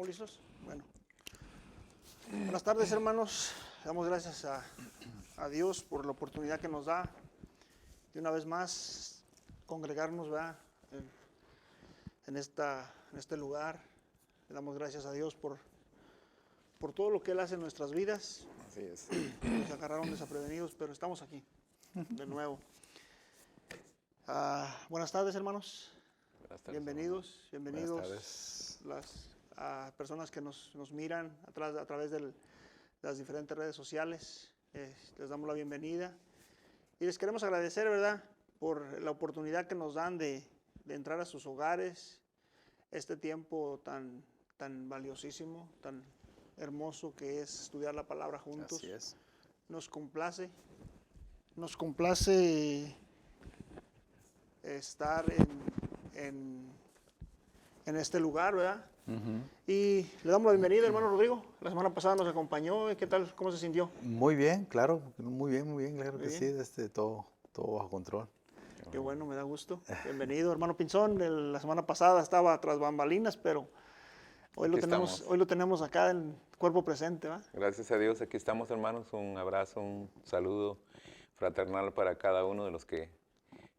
¿Estamos listos? Bueno. Buenas tardes, hermanos. Damos gracias a Dios por la oportunidad que nos da de una vez más congregarnos, ¿verdad? En este lugar. Le damos gracias a Dios por todo lo que Él hace en nuestras vidas. Así es. Nos agarraron desprevenidos, pero estamos aquí de nuevo. Buenas tardes, hermanos. Buenas tardes, Bienvenidos Buenas tardes. las personas que nos miran a través de las diferentes redes sociales. Les damos la bienvenida y les queremos agradecer, ¿verdad?, por la oportunidad que nos dan de entrar a sus hogares, este tiempo tan valiosísimo, tan hermoso que es estudiar la palabra juntos. Así es. Nos complace estar en este lugar, ¿verdad? Y le damos la bienvenida, hermano Rodrigo. La semana pasada nos acompañó. ¿Qué tal? ¿Cómo se sintió? Muy bien, claro, muy bien, claro Muy que bien. sí, todo bajo control. Qué bueno, me da gusto. Bienvenido, hermano Pinzón. La semana pasada estaba tras bambalinas, pero hoy Aquí estamos. hoy lo tenemos acá en cuerpo presente, ¿va? Gracias a Dios, aquí estamos, hermanos. Un abrazo, un saludo fraternal para cada uno de los que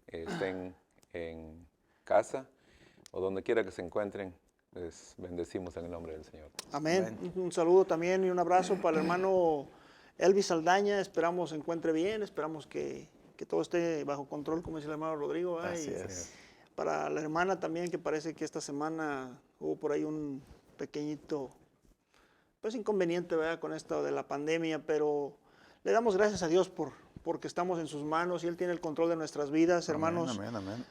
estén en casa o donde quiera que se encuentren. Les bendecimos en el nombre del Señor. Amén. Un saludo también y un abrazo para el hermano Elvis Saldaña. Esperamos se encuentre bien, esperamos que todo esté bajo control, como dice el hermano Rodrigo, ¿va? Así Y es. para la hermana también, que parece que esta semana hubo por ahí un pequeñito inconveniente, ¿verdad?, con esto de la pandemia, pero le damos gracias a Dios porque estamos en sus manos y Él tiene el control de nuestras vidas, hermanos. Amén.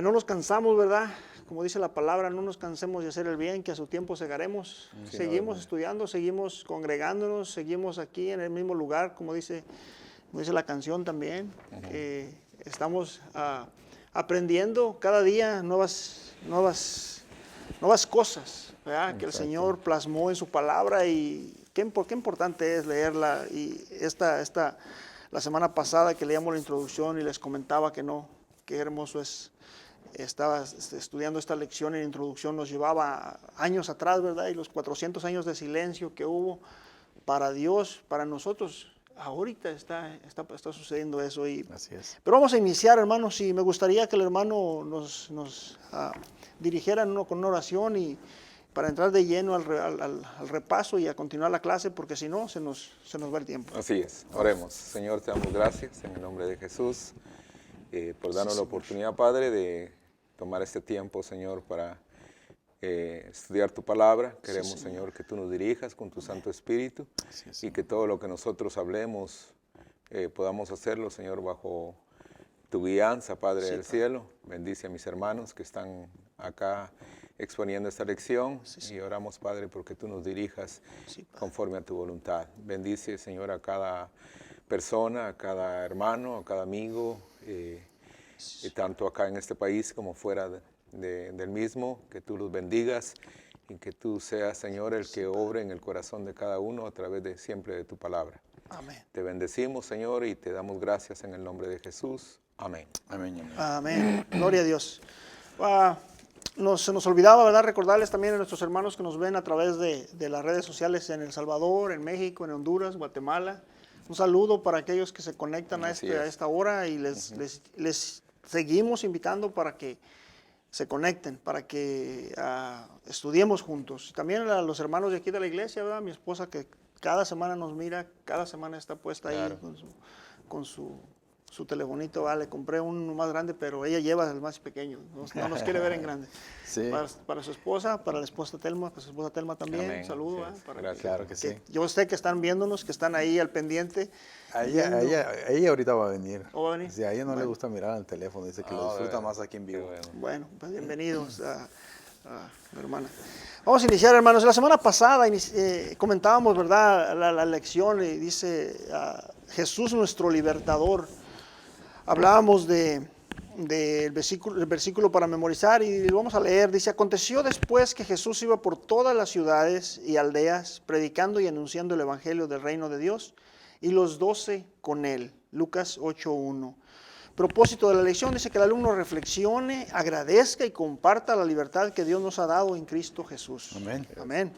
No nos cansamos, ¿verdad? Como dice la palabra, no nos cansemos de hacer el bien, que a su tiempo segaremos. Sí, Seguimos estudiando, seguimos congregándonos, seguimos aquí en el mismo lugar, como dice la canción también. Estamos aprendiendo cada día nuevas cosas, ¿verdad?, que el Señor plasmó en su palabra, y qué importante es leerla. Y la semana pasada que leíamos la introducción y les comentaba qué hermoso es. Estaba estudiando esta lección en introducción, nos llevaba años atrás, ¿verdad? Y los 400 años de silencio que hubo para Dios, para nosotros. Ahorita está sucediendo eso. Así es. Pero vamos a iniciar, hermanos, y me gustaría que el hermano nos dirigiera con una oración y para entrar de lleno al repaso y a continuar la clase, porque si no, se nos va el tiempo. Así es. Oremos. Señor, te damos gracias en el nombre de Jesús por darnos la oportunidad, Padre, de tomar este tiempo, Señor, para estudiar tu palabra. Queremos, Señor, que tú nos dirijas con tu Santo Espíritu y que todo lo que nosotros hablemos podamos hacerlo, Señor, bajo tu guianza, Padre del cielo. Bendice a mis hermanos que están acá exponiendo esta lección y oramos, Padre, porque tú nos dirijas conforme a tu voluntad. Bendice, Señor, a cada persona, a cada hermano, a cada amigo, tanto acá en este país como fuera del mismo, que tú los bendigas y que tú seas, Señor, el que obre en el corazón de cada uno a través siempre de tu palabra. Amén. Te bendecimos, Señor, y te damos gracias en el nombre de Jesús. Amén. Amén. Gloria a Dios. Se nos olvidaba, ¿verdad?, recordarles también a nuestros hermanos que nos ven a través de las redes sociales en El Salvador, en México, en Honduras, Guatemala. Un saludo para aquellos que se conectan a esta hora, y les seguimos invitando para que se conecten, para que estudiemos juntos. También a los hermanos de aquí de la iglesia, ¿verdad?, mi esposa, que cada semana nos mira, cada semana está puesta ahí con su telefonito. Le compré uno más grande, pero ella lleva el más pequeño, no nos quiere ver en grande. Sí. Para su esposa, para la esposa Telma, para su esposa Telma también. Amén. Saludo. Gracias. Claro que sí. Yo sé que están viéndonos, que están ahí al pendiente. Ella ahorita va a venir. ¿O va a venir? Sí, a ella no le gusta mirar al teléfono, dice que lo disfruta más aquí en vivo. Bueno, pues bienvenidos a mi hermana. Vamos a iniciar, hermanos. La semana pasada comentábamos, ¿verdad?, la lección, y dice Jesús nuestro libertador. Hablábamos del versículo para memorizar, y lo vamos a leer. Dice: aconteció después que Jesús iba por todas las ciudades y aldeas, predicando y anunciando el evangelio del reino de Dios, y los 12 con él. Lucas 8:1. Propósito de la lección, dice que el alumno reflexione, agradezca y comparta la libertad que Dios nos ha dado en Cristo Jesús. Amén. Amén.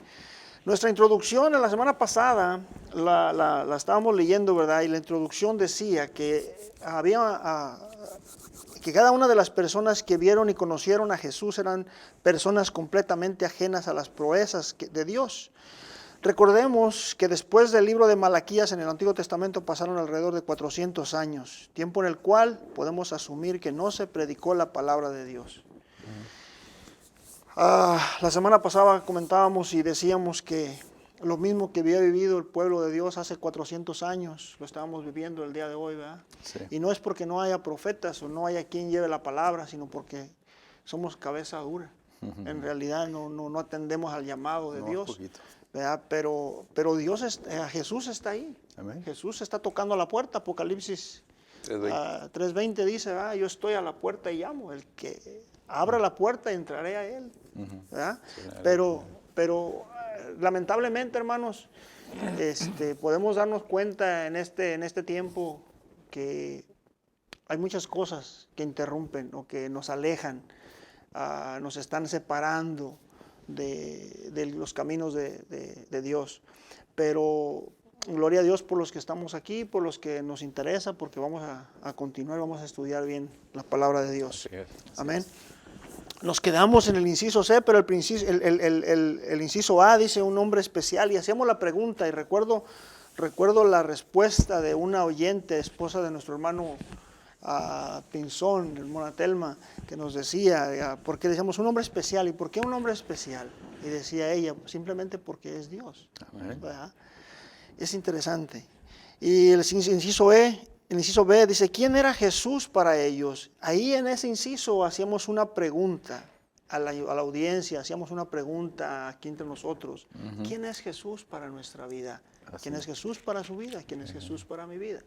Nuestra introducción en la semana pasada la estábamos leyendo, ¿verdad? Y la introducción decía que que cada una de las personas que vieron y conocieron a Jesús eran personas completamente ajenas a las proezas de Dios. Recordemos que después del libro de Malaquías en el Antiguo Testamento pasaron alrededor de 400 años, tiempo en el cual podemos asumir que no se predicó la palabra de Dios. La semana pasada comentábamos y decíamos que lo mismo que había vivido el pueblo de Dios hace 400 años, lo estábamos viviendo el día de hoy, ¿verdad? Sí. Y no es porque no haya profetas o no haya quien lleve la palabra, sino porque somos cabeza dura. En realidad no atendemos al llamado de Dios, Poquito. ¿verdad? Pero Jesús está ahí. Amén. Jesús está tocando a la puerta. Apocalipsis 3:20 dice, yo estoy a la puerta y llamo. El que abra la puerta entraré a él. ¿Verdad? Pero lamentablemente, hermanos, podemos darnos cuenta en este tiempo que hay muchas cosas que interrumpen o que nos alejan, nos están separando de los caminos de Dios. Pero gloria a Dios por los que estamos aquí, por los que nos interesa, porque vamos a continuar, vamos a estudiar bien la palabra de Dios. Amén. Nos quedamos en el inciso C, pero el inciso A dice un hombre especial, y hacíamos la pregunta, y recuerdo la respuesta de una oyente, esposa de nuestro hermano Pinzón, hermana Telma, que nos decía, ¿por qué decíamos un hombre especial? ¿Y por qué un hombre especial? Y decía ella, simplemente porque es Dios. ¿Verdad? Es interesante. Y el inciso B dice, ¿quién era Jesús para ellos? Ahí en ese inciso hacíamos una pregunta a la audiencia, hacíamos una pregunta aquí entre nosotros. ¿Quién es Jesús para nuestra vida? ¿Quién es Jesús para su vida? ¿Quién es Jesús para mi vida?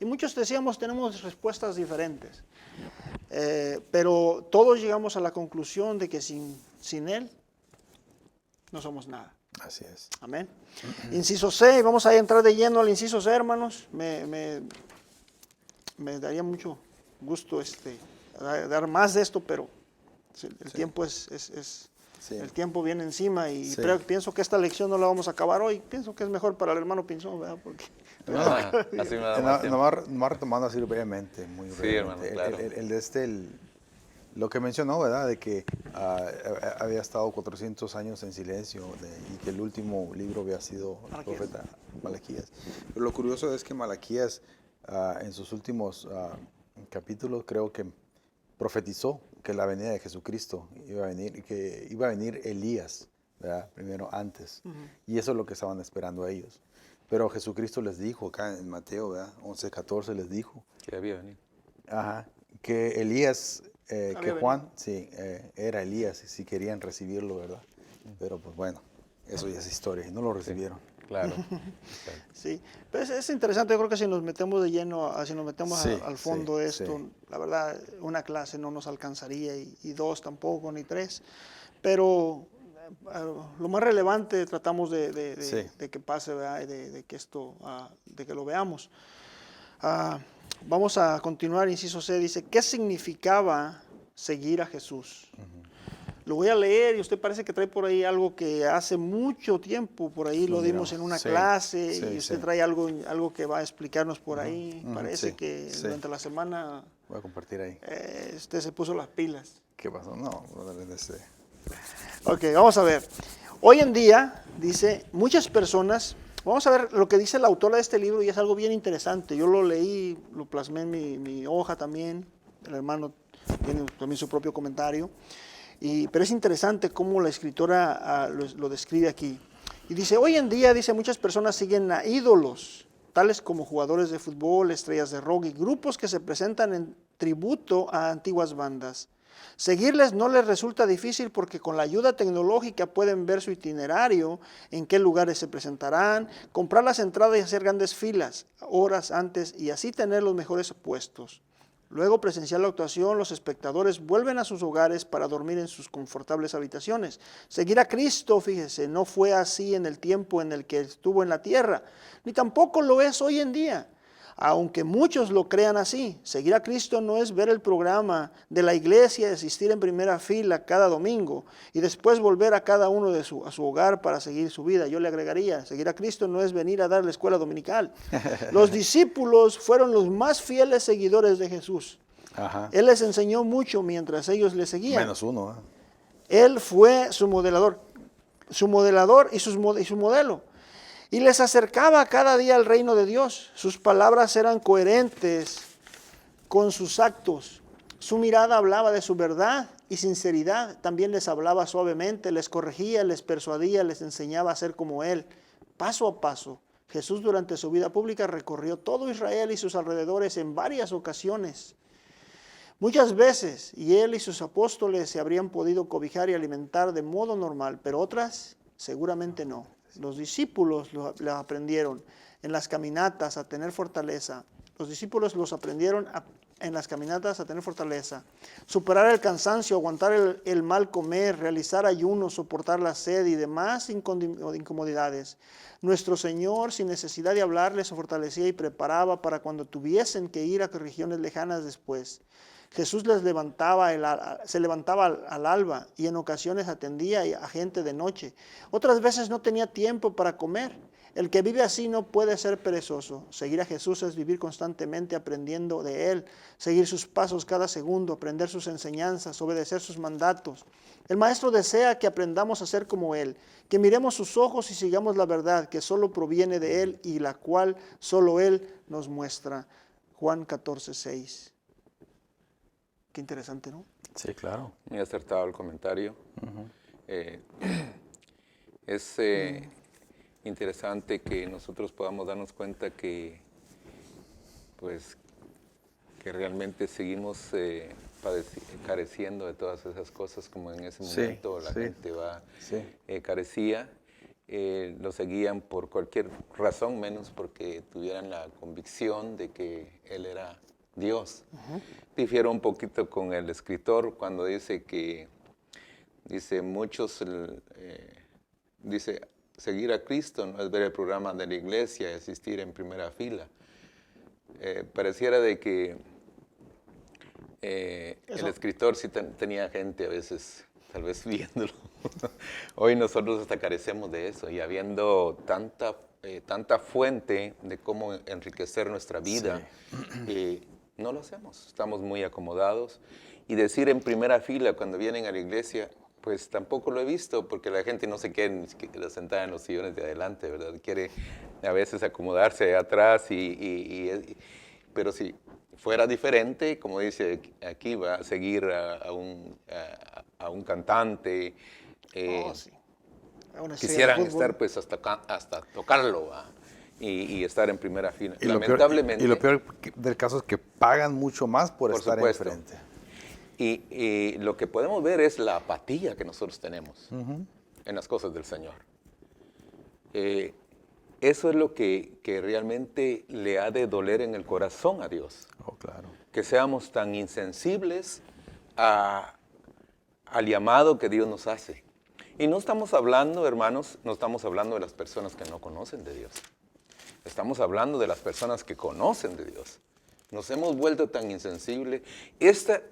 Y muchos decíamos, tenemos respuestas diferentes. Pero todos llegamos a la conclusión de que sin Él no somos nada. Así es. Amén. Inciso C, vamos a entrar de lleno al inciso C, hermanos. Me daría mucho gusto dar más de esto, pero el tiempo el tiempo viene encima y pienso que esta lección no la vamos a acabar hoy. Pienso que es mejor para el hermano Pinzón, ¿verdad? Porque así me da más tiempo. Nomás retomando así brevemente, muy brevemente. Hermano, claro. Lo que mencionó, ¿verdad? De que había estado 400 años en silencio y que el último libro había sido el profeta Malaquías. Pero lo curioso es que Malaquías en sus últimos capítulos creo que profetizó que la venida de Jesucristo iba a venir y que iba a venir Elías, ¿verdad? Primero antes. Y eso es lo que estaban esperando ellos. Pero Jesucristo les dijo acá en Mateo, ¿verdad? 11:14 les dijo que debía venir. Que Elías, que Juan, era Elías, y si querían recibirlo, ¿verdad? Pero pues bueno, eso ya es historia, y no lo recibieron. Claro. Sí, pero es interesante. Yo creo que si nos metemos de lleno, si nos metemos al fondo de esto, la verdad, una clase no nos alcanzaría, y dos tampoco, ni tres. Pero lo más relevante tratamos de que pase, ¿verdad? De que esto, de que lo veamos. Vamos a continuar, inciso C, dice, ¿qué significaba seguir a Jesús? Lo voy a leer y usted parece que trae por ahí algo que hace mucho tiempo, por ahí lo dimos en una clase, y usted trae algo que va a explicarnos por ahí. Parece que durante la semana voy a compartir ahí. Usted se puso las pilas. ¿Qué pasó? No, Ok, vamos a ver. Hoy en día, dice, muchas personas, vamos a ver lo que dice la autora de este libro, y es algo bien interesante. Yo lo leí, lo plasmé en mi hoja también, el hermano tiene también su propio comentario. Pero es interesante cómo la escritora lo describe aquí. Y dice, hoy en día, dice, muchas personas siguen a ídolos, tales como jugadores de fútbol, estrellas de rock y grupos que se presentan en tributo a antiguas bandas. Seguirles no les resulta difícil porque con la ayuda tecnológica pueden ver su itinerario, en qué lugares se presentarán, comprar las entradas y hacer grandes filas horas antes y así tener los mejores puestos. Luego presenciar la actuación, los espectadores vuelven a sus hogares para dormir en sus confortables habitaciones. Seguir a Cristo, fíjese, no fue así en el tiempo en el que estuvo en la tierra, ni tampoco lo es hoy en día. Aunque muchos lo crean así, seguir a Cristo no es ver el programa de la iglesia y asistir en primera fila cada domingo y después volver a cada uno a su hogar para seguir su vida. Yo le agregaría, seguir a Cristo no es venir a dar la escuela dominical. Los discípulos fueron los más fieles seguidores de Jesús. Ajá. Él les enseñó mucho mientras ellos le seguían. Menos uno. Él fue su modelador y su modelo. Y les acercaba cada día al reino de Dios. Sus palabras eran coherentes con sus actos. Su mirada hablaba de su verdad y sinceridad. También les hablaba suavemente, les corregía, les persuadía, les enseñaba a ser como Él. Paso a paso, Jesús durante su vida pública recorrió todo Israel y sus alrededores en varias ocasiones. Muchas veces, y Él y sus apóstoles se habrían podido cobijar y alimentar de modo normal, pero otras seguramente no. Los discípulos lo aprendieron en las caminatas a tener fortaleza. Los discípulos los aprendieron en las caminatas a tener fortaleza. Superar el cansancio, aguantar el mal comer, realizar ayunos, soportar la sed y demás incomodidades. Nuestro Señor, sin necesidad de hablar, les fortalecía y preparaba para cuando tuviesen que ir a regiones lejanas después. Jesús se levantaba al alba y en ocasiones atendía a gente de noche. Otras veces no tenía tiempo para comer. El que vive así no puede ser perezoso. Seguir a Jesús es vivir constantemente aprendiendo de Él, seguir sus pasos cada segundo, aprender sus enseñanzas, obedecer sus mandatos. El Maestro desea que aprendamos a ser como Él, que miremos sus ojos y sigamos la verdad que solo proviene de Él y la cual solo Él nos muestra. Juan 14:6. Qué interesante, ¿no? Sí, claro. Muy acertado el comentario. Es interesante que nosotros podamos darnos cuenta que realmente seguimos careciendo de todas esas cosas, como en ese momento la gente carecía. Lo seguían por cualquier razón, menos porque tuvieran la convicción de que Él era Dios. Difiero un poquito con el escritor cuando dice muchos, seguir a Cristo no es ver el programa de la iglesia y asistir en primera fila. Pareciera de que el escritor sí tenía gente a veces, tal vez viéndolo. Hoy nosotros hasta carecemos de eso y habiendo tanta fuente de cómo enriquecer nuestra vida, no lo hacemos, estamos muy acomodados. Y decir en primera fila cuando vienen a la iglesia, pues tampoco lo he visto, porque la gente no se quiere ni siquiera sentar en los sillones de adelante, ¿verdad? Quiere a veces acomodarse atrás, pero si fuera diferente, como dice aquí, va a seguir a un cantante, quisieran estar pues hasta tocarlo, ¿va? Y estar en primera fila. Y lamentablemente. Lo peor del caso es que pagan mucho más por estar supuesto. enfrente. Y lo que podemos ver es la apatía que nosotros tenemos en las cosas del Señor. Eso es lo que realmente le ha de doler en el corazón a Dios. Oh, claro. Que seamos tan insensibles al llamado que Dios nos hace. Y no estamos hablando, hermanos, no estamos hablando de las personas que no conocen de Dios. Estamos hablando de las personas que conocen de Dios. Nos hemos vuelto tan insensibles. Esta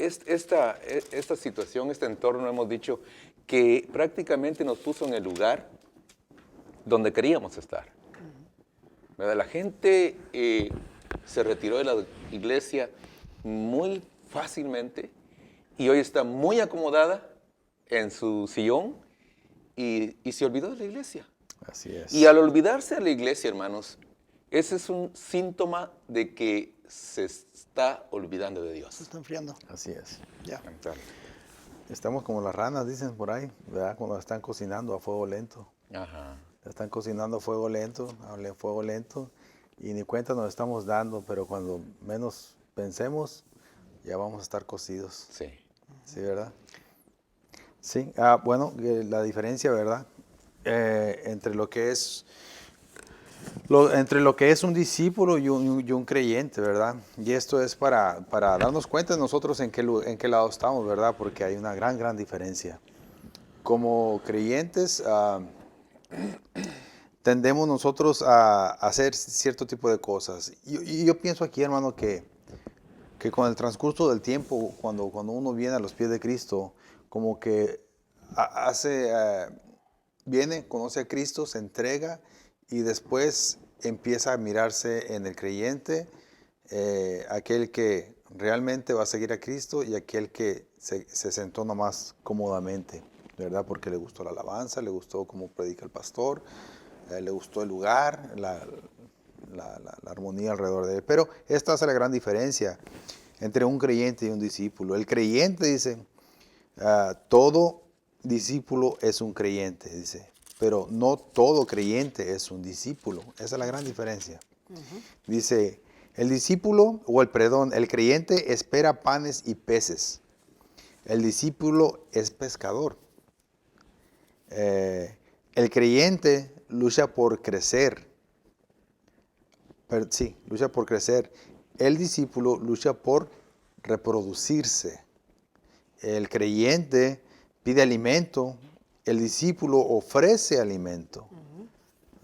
situación, este entorno, hemos dicho que prácticamente nos puso en el lugar donde queríamos estar. ¿Verdad? La gente se retiró de la iglesia muy fácilmente y hoy está muy acomodada en su sillón y se olvidó de la iglesia. Así es. Y al olvidarse de la iglesia, hermanos, ese es un síntoma de que se está olvidando de Dios. Se está enfriando. Así es. Ya. Estamos como las ranas, dicen por ahí, ¿verdad? Cuando están cocinando a fuego lento. Ajá. Están cocinando a fuego lento, y ni cuenta nos estamos dando, pero cuando menos pensemos, ya vamos a estar cocidos. Sí. Sí, ¿verdad? Sí, bueno, la diferencia, ¿verdad? Entre lo que es un discípulo y un creyente, ¿verdad? Y esto es para darnos cuenta de nosotros en qué lado estamos, ¿verdad? Porque hay una gran diferencia. Como creyentes, tendemos nosotros a hacer cierto tipo de cosas. Y yo pienso aquí, hermano, que con el transcurso del tiempo, cuando uno viene a los pies de Cristo, como que viene, conoce a Cristo, se entrega y después empieza a mirarse en el creyente, aquel que realmente va a seguir a Cristo y aquel que se sentó nomás cómodamente, ¿verdad? Porque le gustó la alabanza, le gustó cómo predica el pastor, le gustó el lugar, la armonía alrededor de él. Pero esta hace la gran diferencia entre un creyente y un discípulo. El creyente dice, todo discípulo es un creyente, dice, pero no todo creyente es un discípulo. Esa es la gran diferencia. Dice, el creyente espera panes y peces. El discípulo es pescador. El creyente lucha por crecer. Lucha por crecer. El discípulo lucha por reproducirse. El creyente pide alimento. El discípulo ofrece alimento.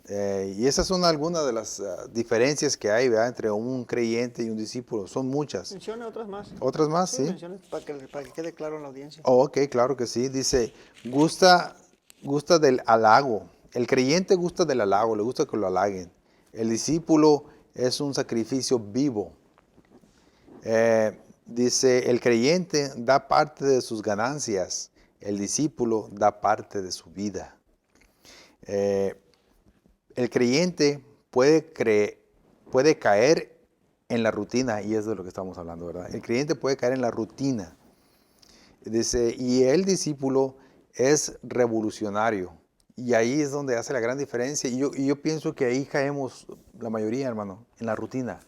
Y esas son algunas de las diferencias que hay, ¿verdad?, entre un creyente y un discípulo. Son muchas. Mencione otras más. ¿Otras más? Sí. Mencione para que quede claro en la audiencia. Ok, claro que sí. Dice, gusta del halago. El creyente gusta del halago, le gusta que lo halaguen. El discípulo es un sacrificio vivo. Dice, el creyente da parte de sus ganancias. El discípulo da parte de su vida. El creyente puede caer en la rutina, y es de lo que estamos hablando, ¿verdad? El creyente puede caer en la rutina. Dice, y el discípulo es revolucionario. Y ahí es donde hace la gran diferencia. Y yo pienso que ahí caemos, la mayoría, hermano, en la rutina.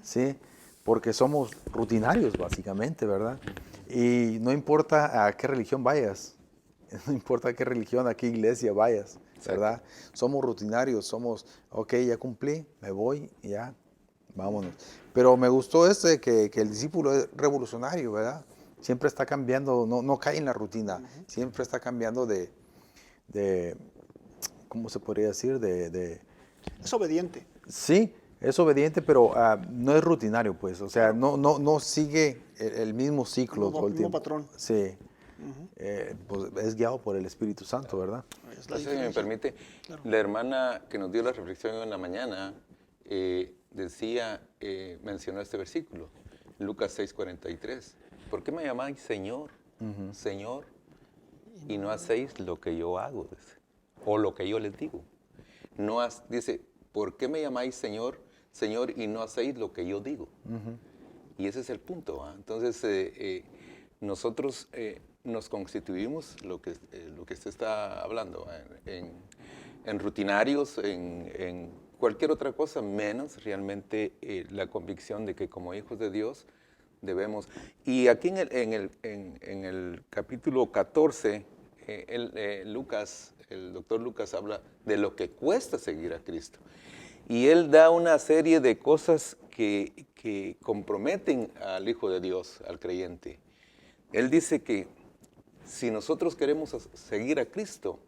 ¿Sí? Porque somos rutinarios, básicamente, ¿verdad? Y no importa a qué religión vayas, no importa a qué religión, a qué iglesia vayas, ¿verdad? Somos rutinarios, ok, ya cumplí, me voy, ya, vámonos. Pero me gustó que el discípulo es revolucionario, ¿verdad? Siempre está cambiando, no cae en la rutina, siempre está cambiando de ¿cómo se podría decir? Es obediente. Sí, es obediente, pero no es rutinario, pues. O sea, no sigue el mismo ciclo todo el tiempo. Patrón. Sí. Pues es guiado por el Espíritu Santo, ¿verdad? Si me permite, claro. La hermana que nos dio la reflexión en la mañana mencionó este versículo, Lucas 6:43. ¿Por qué me llamáis Señor, Señor, y no hacéis lo que yo hago? Dice, o lo que yo les digo. Dice, ¿por qué me llamáis Señor, Señor, y no hacéis lo que yo digo? Y ese es el punto, ¿va? Entonces, nosotros nos constituimos, lo que usted está hablando, en rutinarios, en cualquier otra cosa, menos realmente la convicción de que como hijos de Dios debemos. Y aquí en el capítulo 14, el doctor Lucas habla de lo que cuesta seguir a Cristo. Y él da una serie de cosas que comprometen al Hijo de Dios, al creyente. Él dice que si nosotros queremos seguir a Cristo,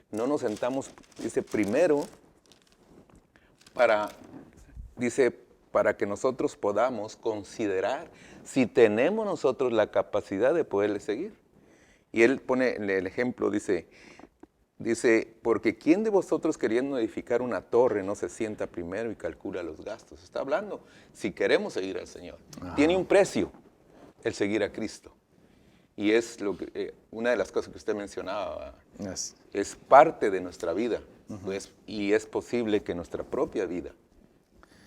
no nos sentamos, dice, primero para que nosotros podamos considerar si tenemos nosotros la capacidad de poderle seguir. Y él pone el ejemplo, dice, porque ¿quién de vosotros queriendo edificar una torre no se sienta primero y calcula los gastos? Está hablando, si queremos seguir al Señor. Tiene un precio el seguir a Cristo. Y es una de las cosas que usted mencionaba, es parte de nuestra vida, pues, y es posible que nuestra propia vida,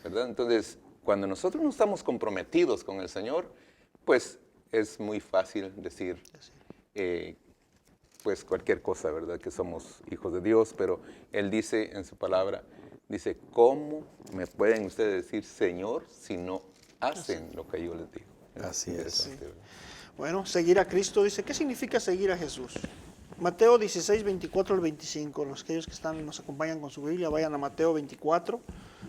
¿verdad? Entonces, cuando nosotros no estamos comprometidos con el Señor, pues es muy fácil decir pues cualquier cosa, ¿verdad? Que somos hijos de Dios, pero Él dice en su palabra, dice, ¿cómo me pueden ustedes decir Señor si no hacen lo que yo les digo? Así es. Sí. Bueno, seguir a Cristo, dice, ¿qué significa seguir a Jesús? Mateo 16, 24 al 25, aquellos que nos acompañan con su Biblia, vayan a Mateo 24,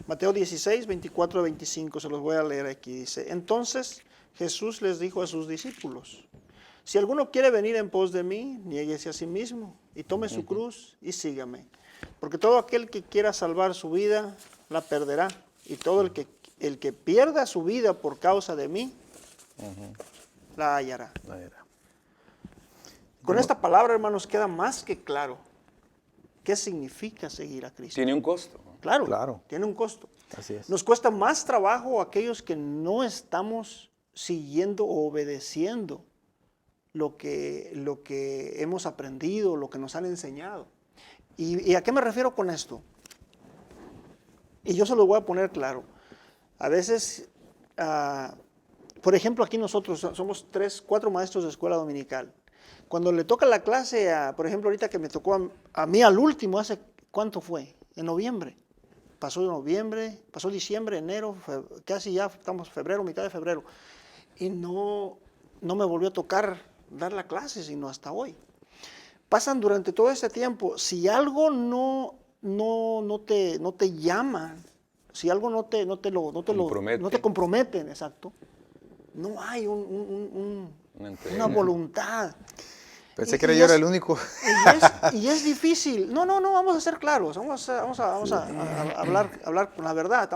Mateo 16, 24 al 25, se los voy a leer aquí, dice, entonces Jesús les dijo a sus discípulos, si alguno quiere venir en pos de mí, niéguese a sí mismo y tome su cruz y sígame. Porque todo aquel que quiera salvar su vida, la perderá. Y todo el que pierda su vida por causa de mí, la hallará. Con esta palabra, hermanos, queda más que claro qué significa seguir a Cristo. Tiene un costo. Claro, tiene un costo. Así es. Nos cuesta más trabajo a aquellos que no estamos siguiendo o obedeciendo lo que hemos aprendido, lo que nos han enseñado. ¿Y a qué me refiero con esto? Y yo se lo voy a poner claro. A veces, por ejemplo, aquí nosotros somos 4 maestros de escuela dominical. Cuando le toca la clase, por ejemplo, ahorita que me tocó a mí al último, ¿hace cuánto fue? En noviembre. Pasó noviembre, pasó diciembre, enero, casi ya estamos febrero, mitad de febrero. Y no me volvió a tocar dar la clase, sino hasta hoy. Pasan durante todo este tiempo. Si algo no te llama, si algo no te comprometen, exacto, no hay una voluntad. Pensé que yo era el único. Y es difícil. No, vamos a ser claros. Vamos a hablar con la verdad.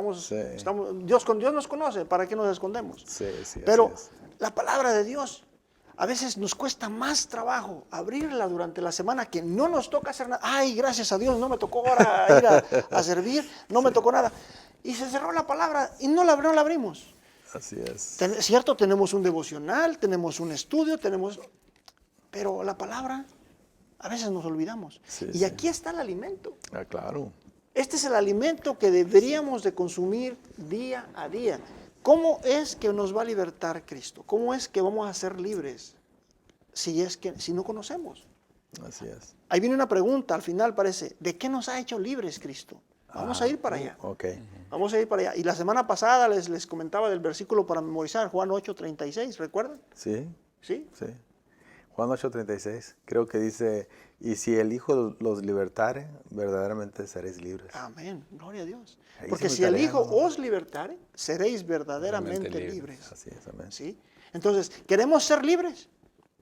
Dios nos conoce, ¿para qué nos escondemos? Sí, pero la palabra de Dios, a veces nos cuesta más trabajo abrirla durante la semana que no nos toca hacer nada. Ay, gracias a Dios, no me tocó ahora ir a servir, no me tocó nada. Y se cerró la palabra y no la abrimos. Así es. Cierto, tenemos un devocional, tenemos un estudio, pero la palabra a veces nos olvidamos. Y aquí está el alimento. Claro. Este es el alimento que deberíamos de consumir día a día. ¿Cómo es que nos va a libertar Cristo? ¿Cómo es que vamos a ser libres si no conocemos? Así es. Ahí viene una pregunta, al final parece, ¿de qué nos ha hecho libres Cristo? Vamos a ir para allá. Okay. Vamos a ir para allá. Y la semana pasada les comentaba del versículo para memorizar, Juan 8:36, ¿recuerdan? Sí. ¿Sí? Sí. Juan 8:36, creo que dice, y si el Hijo los libertare, verdaderamente seréis libres. Amén, gloria a Dios. Ahí Porque se si me el tarea, Hijo ¿no? os libertare, seréis verdaderamente Verdaderamente libres. Así es, amén. ¿Sí? Entonces, ¿queremos ser libres?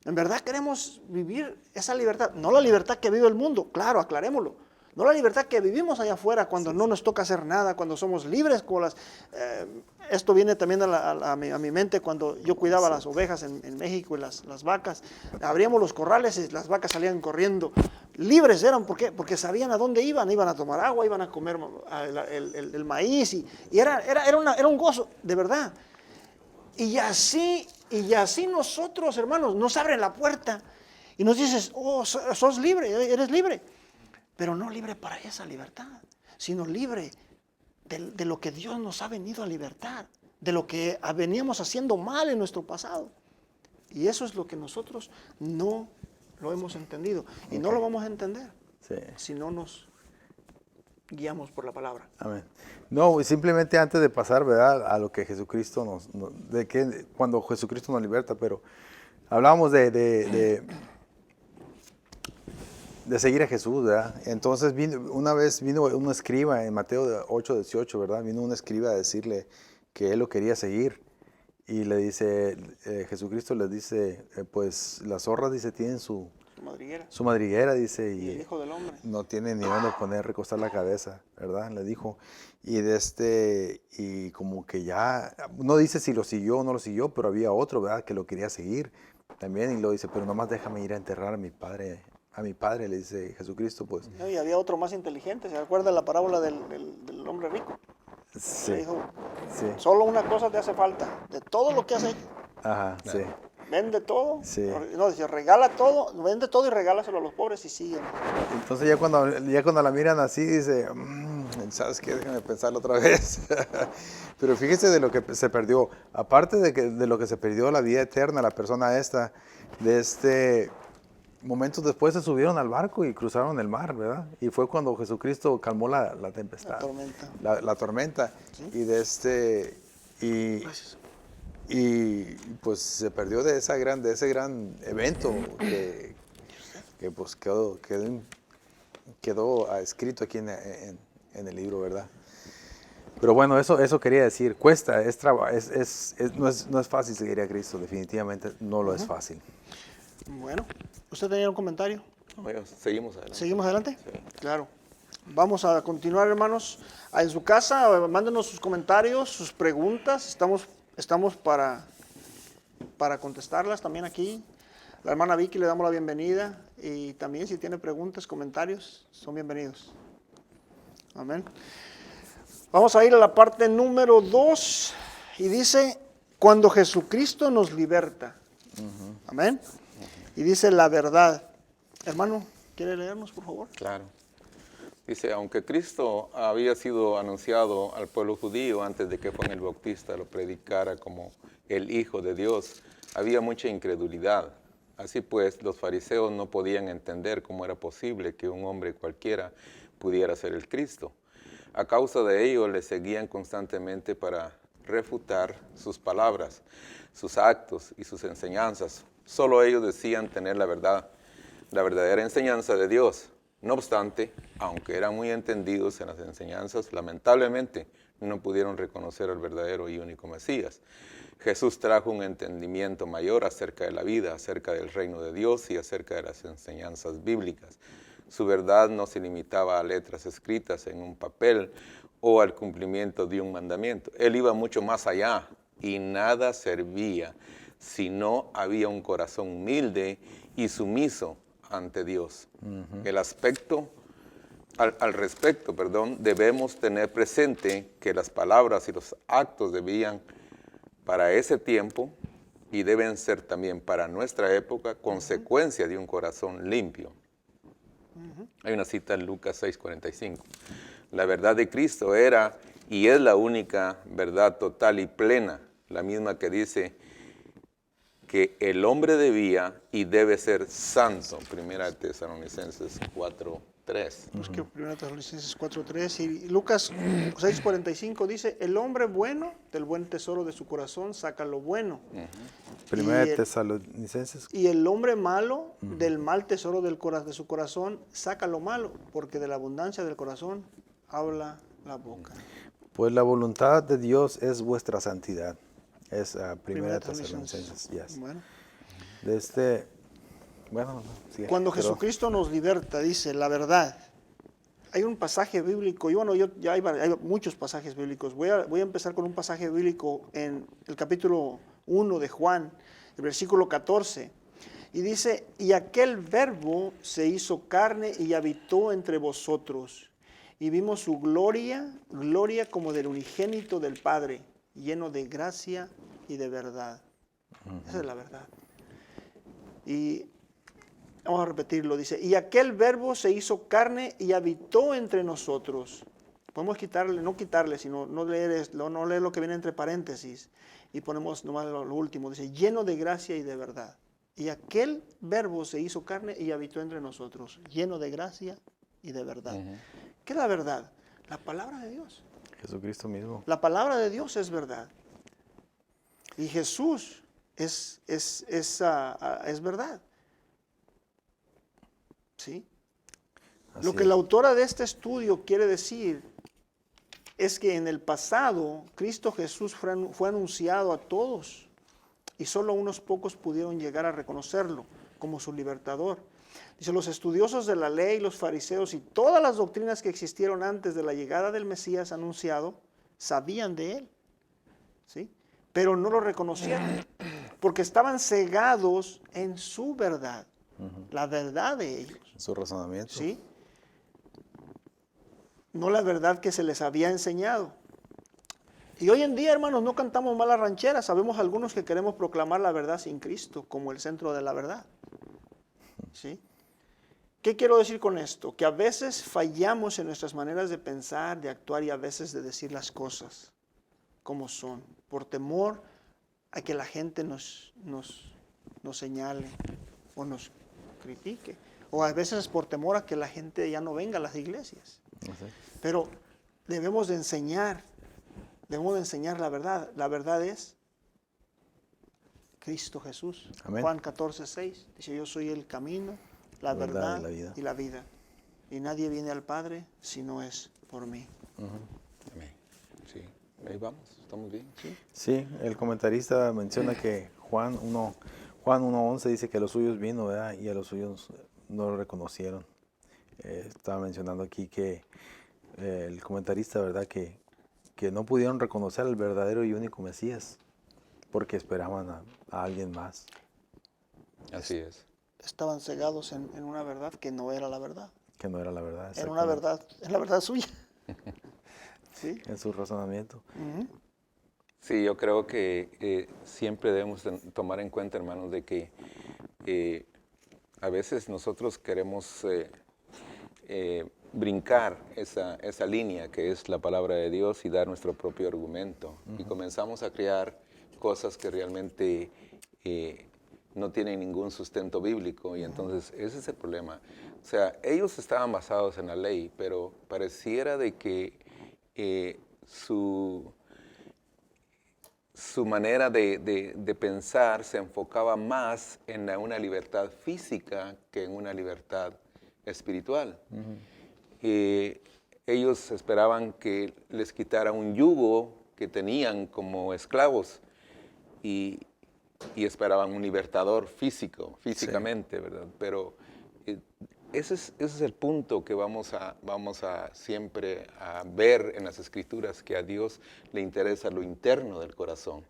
¿En verdad queremos vivir esa libertad? No la libertad que vive el mundo, claro, aclarémoslo. No la libertad que vivimos allá afuera cuando no nos toca hacer nada, cuando somos libres con esto viene también a mi mente cuando yo cuidaba las ovejas en México y las vacas. Abríamos los corrales y las vacas salían corriendo. Libres eran, ¿por qué? Porque sabían a dónde iban a tomar agua, iban a comer el maíz y era un gozo, de verdad. Y así nosotros, hermanos, nos abren la puerta y nos dices, oh, sos libre, eres libre. Pero no libre para esa libertad, sino libre de lo que Dios nos ha venido a libertar, de lo que veníamos haciendo mal en nuestro pasado. Y eso es lo que nosotros no lo hemos entendido. Y no lo vamos a entender si no nos guiamos por la palabra. Amén. No, simplemente antes de pasar, ¿verdad?, a lo que Jesucristo cuando Jesucristo nos liberta, pero hablábamos de seguir a Jesús, ¿verdad? Entonces una vez vino un escriba en Mateo 8:18, ¿verdad? Vino un escriba a decirle que él lo quería seguir. Y le dice, Jesucristo les dice, pues las zorras, dice, tienen su madriguera, dice, y el Hijo del Hombre no tiene ni dónde recostar la cabeza, ¿verdad? Le dijo. Y como que ya, no dice si lo siguió o no lo siguió, pero había otro, ¿verdad?, que lo quería seguir también. Y lo dice, pero nomás déjame ir a enterrar a mi padre. A mi padre, le dice Jesucristo, pues. No, y había otro más inteligente, ¿se acuerda la parábola del hombre rico? Sí. Le dijo, Sí. solo una cosa te hace falta, de todo lo que has hecho. Ajá, sí. Vende todo, Sí. no, dice, regala todo, vende todo y regálaselo a los pobres y siguen. Entonces ya cuando la miran así, dice, ¿sabes qué? Déjame pensarlo otra vez. Pero fíjese de lo que se perdió. Aparte de lo que se perdió la vida eterna, la persona esta, momentos después se subieron al barco y cruzaron el mar, ¿verdad? Y fue cuando Jesucristo calmó la tempestad. La tormenta. La tormenta. ¿Sí? Y pues se perdió de ese gran evento que pues quedó escrito aquí en el libro, ¿verdad? Pero bueno, eso quería decir. Cuesta, no es fácil seguir a Cristo, definitivamente no lo es fácil. Bueno, ¿usted tenía un comentario? Bueno, seguimos adelante. ¿Seguimos adelante? Sí. Claro. Vamos a continuar, hermanos. En su casa, mándenos sus comentarios, sus preguntas. Estamos para contestarlas también aquí. La hermana Vicky le damos la bienvenida. Y también si tiene preguntas, comentarios, son bienvenidos. Amén. Vamos a ir a la parte número 2. Y dice, cuando Jesucristo nos liberta. Amén. Y dice la verdad. Hermano, ¿quiere leernos, por favor? Claro. Dice, aunque Cristo había sido anunciado al pueblo judío antes de que Juan el Bautista lo predicara como el Hijo de Dios, había mucha incredulidad. Así pues, los fariseos no podían entender cómo era posible que un hombre cualquiera pudiera ser el Cristo. A causa de ello, le seguían constantemente para refutar sus palabras, sus actos y sus enseñanzas. Solo ellos decían tener la verdadera enseñanza de Dios. No obstante, aunque eran muy entendidos en las enseñanzas, lamentablemente no pudieron reconocer al verdadero y único Mesías. Jesús trajo un entendimiento mayor acerca de la vida, acerca del reino de Dios y acerca de las enseñanzas bíblicas. Su verdad no se limitaba a letras escritas en un papel o al cumplimiento de un mandamiento. Él iba mucho más allá y nada servía si no había un corazón humilde y sumiso ante Dios. Al respecto, debemos tener presente que las palabras y los actos debían para ese tiempo y deben ser también para nuestra época consecuencia de un corazón limpio. Hay una cita en Lucas 6:45. La verdad de Cristo era y es la única verdad total y plena, la misma que dice que el hombre debía y debe ser santo. Primera Tesalonicenses 4:3. Busque Primera Tesalonicenses 4:3 y Lucas 6:45 dice, el hombre bueno del buen tesoro de su corazón saca lo bueno. Primera Tesalonicenses. Y el hombre malo del mal tesoro de su corazón saca lo malo, porque de la abundancia del corazón habla la boca. Pues la voluntad de Dios es vuestra santidad. Es Primera Tesalonicenses. Yes. Bueno. Sigue. Cuando Jesucristo nos liberta, dice la verdad. Hay un pasaje bíblico, ya hay muchos pasajes bíblicos. Voy a empezar con un pasaje bíblico en el capítulo 1 de Juan, el versículo 14. Y dice, y aquel verbo se hizo carne y habitó entre vosotros. Y vimos su gloria como del unigénito del Padre, lleno de gracia y de verdad. Esa es la verdad. Y vamos a repetirlo, dice, y aquel verbo se hizo carne y habitó entre nosotros. Podemos no leer lo que viene entre paréntesis y ponemos nomás lo último, dice, lleno de gracia y de verdad. Y aquel verbo se hizo carne y habitó entre nosotros, lleno de gracia y de verdad. ¿Qué es la verdad? La palabra de Dios. Jesucristo mismo. La palabra de Dios es verdad. Y Jesús es verdad. ¿Sí? Lo que la autora de este estudio quiere decir es que en el pasado Cristo Jesús fue anunciado a todos y solo unos pocos pudieron llegar a reconocerlo como su libertador. Dice, los estudiosos de la ley, los fariseos y todas las doctrinas que existieron antes de la llegada del Mesías anunciado, sabían de él, ¿sí? Pero no lo reconocieron, porque estaban cegados en su verdad, la verdad de ellos. Su razonamiento. ¿Sí? No la verdad que se les había enseñado. Y hoy en día, hermanos, no cantamos malas rancheras. Sabemos algunos que queremos proclamar la verdad sin Cristo como el centro de la verdad. ¿Sí? ¿Qué quiero decir con esto? Que a veces fallamos en nuestras maneras de pensar, de actuar y a veces de decir las cosas como son, por temor a que la gente nos señale o nos critique. O a veces por temor a que la gente ya no venga a las iglesias. Pero debemos de enseñar la verdad. La verdad es Cristo Jesús. Amén. Juan 14:6 dice, yo soy el camino, la verdad y la vida. Y nadie viene al Padre si no es por mí. Amén. Sí, ahí vamos, estamos bien. Sí, el comentarista menciona que Juan 1:11 dice que a los suyos vino, ¿verdad? Y a los suyos no lo reconocieron. Estaba mencionando aquí que el comentarista, ¿verdad? Que no pudieron reconocer al verdadero y único Mesías porque esperaban a alguien más. Así es. Estaban cegados en una verdad que no era la verdad. Que no era la verdad. Era una verdad, es la verdad suya. ¿Sí? En su razonamiento. Ujú. Sí, yo creo que siempre debemos tomar en cuenta, hermanos, de que a veces nosotros queremos brincar esa línea que es la palabra de Dios y dar nuestro propio argumento. Y comenzamos a crear cosas que realmente no tienen ningún sustento bíblico, y entonces ese es el problema. O sea, ellos estaban basados en la ley, pero pareciera de que su manera de pensar se enfocaba más en una libertad física que en una libertad espiritual. Ellos esperaban que les quitara un yugo que tenían como esclavos y esperaban un libertador físicamente, ¿verdad? Pero ese es el punto que vamos a siempre a ver en las Escrituras, que a Dios le interesa lo interno del corazón.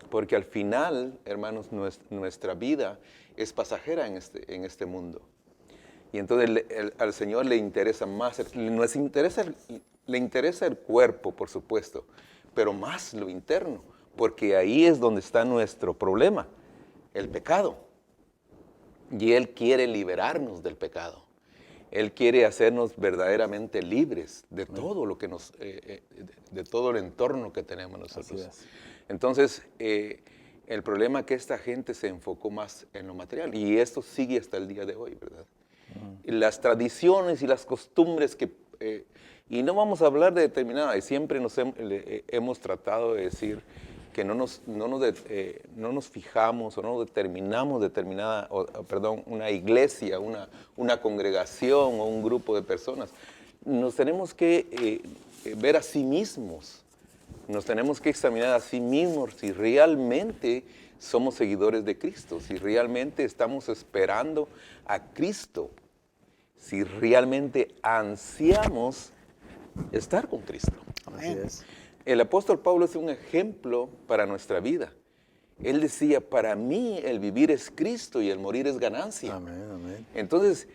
Porque al final, hermanos, nuestra vida es pasajera en este mundo. Y entonces al Señor le interesa más, le interesa el cuerpo, por supuesto, pero más lo interno, porque ahí es donde está nuestro problema, el pecado. Y Él quiere liberarnos del pecado. Él quiere hacernos verdaderamente libres de todo lo que de todo el entorno que tenemos nosotros. Así es. Entonces, el problema es que esta gente se enfocó más en lo material, y esto sigue hasta el día de hoy, ¿verdad? Y las tradiciones y las costumbres y no vamos a hablar de determinadas, siempre hemos tratado de decir que no nos fijamos o no determinamos una iglesia, una congregación o un grupo de personas. Nos tenemos que ver a sí mismos, nos tenemos que examinar a sí mismos si realmente somos seguidores de Cristo, si realmente estamos esperando a Cristo, si realmente ansiamos estar con Cristo. Así es. El apóstol Pablo es un ejemplo para nuestra vida. Él decía, para mí el vivir es Cristo y el morir es ganancia. Amén, amén. Entonces,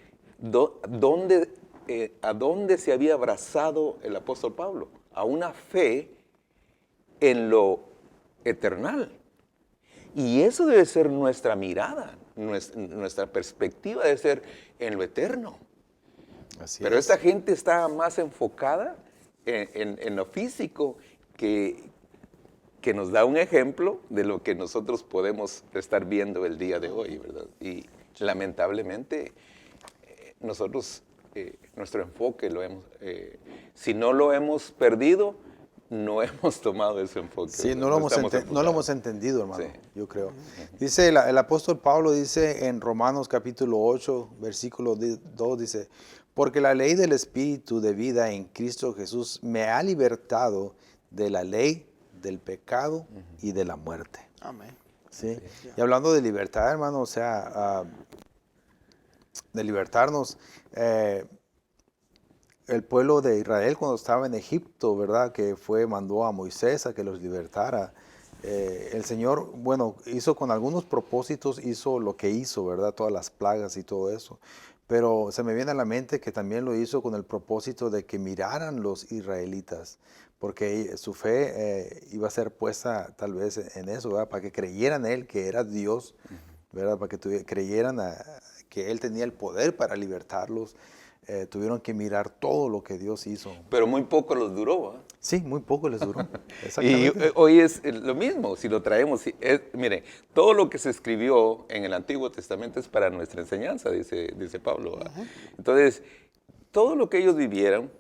¿a dónde se había abrazado el apóstol Pablo? A una fe en lo eternal. Y eso debe ser nuestra mirada, nuestra perspectiva debe ser en lo eterno. Así Pero es. esta gente está más enfocada en lo físico, que nos da un ejemplo de lo que nosotros podemos estar viendo el día de hoy, ¿verdad? Y lamentablemente nosotros, nuestro enfoque si no lo hemos perdido, no hemos tomado ese enfoque. Sí, ¿verdad? no lo hemos estamos entendido, hermano, Sí. yo creo. Dice el apóstol Pablo, dice en Romanos capítulo 8, versículo 2, dice, porque la ley del Espíritu de vida en Cristo Jesús me ha libertado de la ley del pecado y de la muerte. Amén. ¿Sí? Y hablando de libertad, hermano, o sea, de libertarnos, el pueblo de Israel cuando estaba en Egipto, ¿verdad? Que mandó a Moisés a que los libertara. El Señor, bueno, hizo con algunos propósitos, hizo lo que hizo, ¿verdad? Todas las plagas y todo eso. Pero se me viene a la mente que también lo hizo con el propósito de que miraran los israelitas, porque su fe iba a ser puesta tal vez en eso, ¿verdad? Para que creyeran Él que era Dios, ¿verdad? Para que creyeran que Él tenía el poder para libertarlos. Tuvieron que mirar todo lo que Dios hizo. Pero muy poco los duró, ¿eh? Sí, muy poco les duró. Y Exactamente. hoy es lo mismo, si lo traemos. Mire, todo lo que se escribió en el Antiguo Testamento es para nuestra enseñanza, dice Pablo. Entonces, todo lo que ellos vivieron,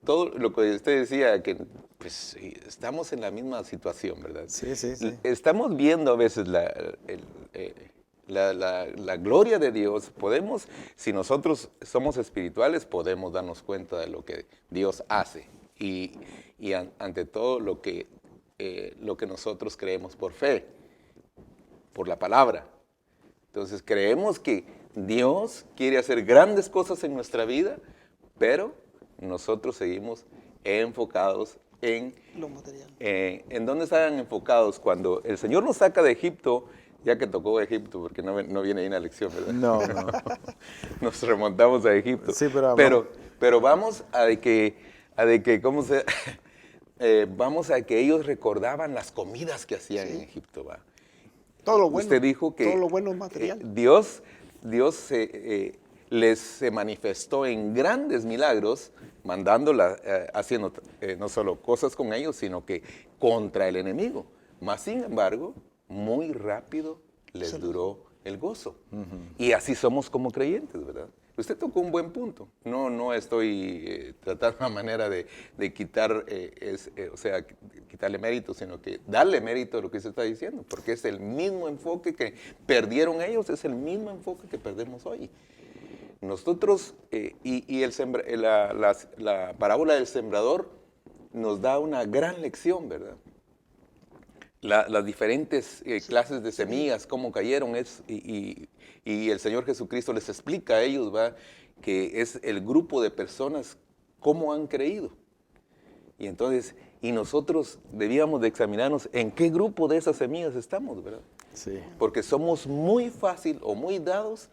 todo lo que usted decía, que pues sí, estamos en la misma situación, ¿verdad? Sí, sí, sí. Estamos viendo a veces la gloria de Dios. Si nosotros somos espirituales, podemos darnos cuenta de lo que Dios hace. Y ante todo lo que nosotros creemos por fe, por la palabra. Entonces creemos que Dios quiere hacer grandes cosas en nuestra vida, pero nosotros seguimos enfocados en Lo material. ¿en dónde estaban enfocados? Cuando el Señor nos saca de Egipto, ya que tocó Egipto, porque no viene ahí una lección, ¿verdad? No, no. Nos remontamos a Egipto. Sí, pero vamos ¿cómo se? Vamos a que ellos recordaban las comidas que hacían en Egipto, ¿va? Todo lo bueno. Usted dijo que todo lo bueno es material. Dios les se manifestó en grandes milagros, haciendo no solo cosas con ellos, sino que contra el enemigo. Mas, sin embargo, muy rápido les duró el gozo. Y así somos como creyentes, ¿verdad? Usted tocó un buen punto. No estoy tratando una manera de quitar, quitarle mérito, sino que darle mérito a lo que se está diciendo, porque es el mismo enfoque que perdieron ellos, es el mismo enfoque que perdemos hoy. Nosotros, la parábola del sembrador nos da una gran lección, ¿verdad? Las diferentes clases de semillas, cómo cayeron, y el Señor Jesucristo les explica a ellos, ¿va? Que es el grupo de personas, cómo han creído. Y entonces, nosotros debíamos de examinarnos en qué grupo de esas semillas estamos, ¿verdad? Sí. Porque somos muy fácil o muy dados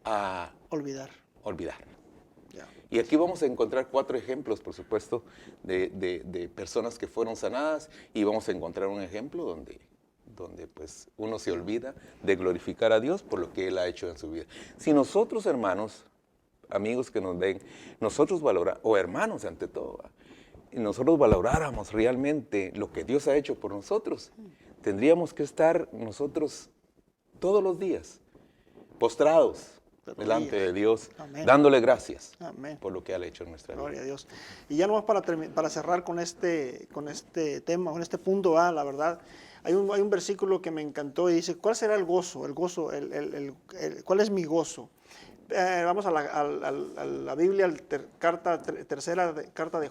a Olvidar. Ya. Y aquí vamos a encontrar 4 ejemplos, por supuesto, de personas que fueron sanadas, y vamos a encontrar un ejemplo donde pues uno se olvida de glorificar a Dios por lo que Él ha hecho en su vida. Si nosotros, hermanos, amigos que nos ven, o hermanos ante todo, nosotros valoráramos realmente lo que Dios ha hecho por nosotros, tendríamos que estar nosotros todos los días postrados delante de Dios, Amén. dándole gracias Amén. por lo que ha hecho en nuestra vida. Gloria a Dios. Y ya nomás para cerrar con este tema, con este punto, la verdad, hay un versículo que me encantó y dice, ¿cuál será el gozo? ¿Cuál es mi gozo? Vamos a la Biblia, tercera carta de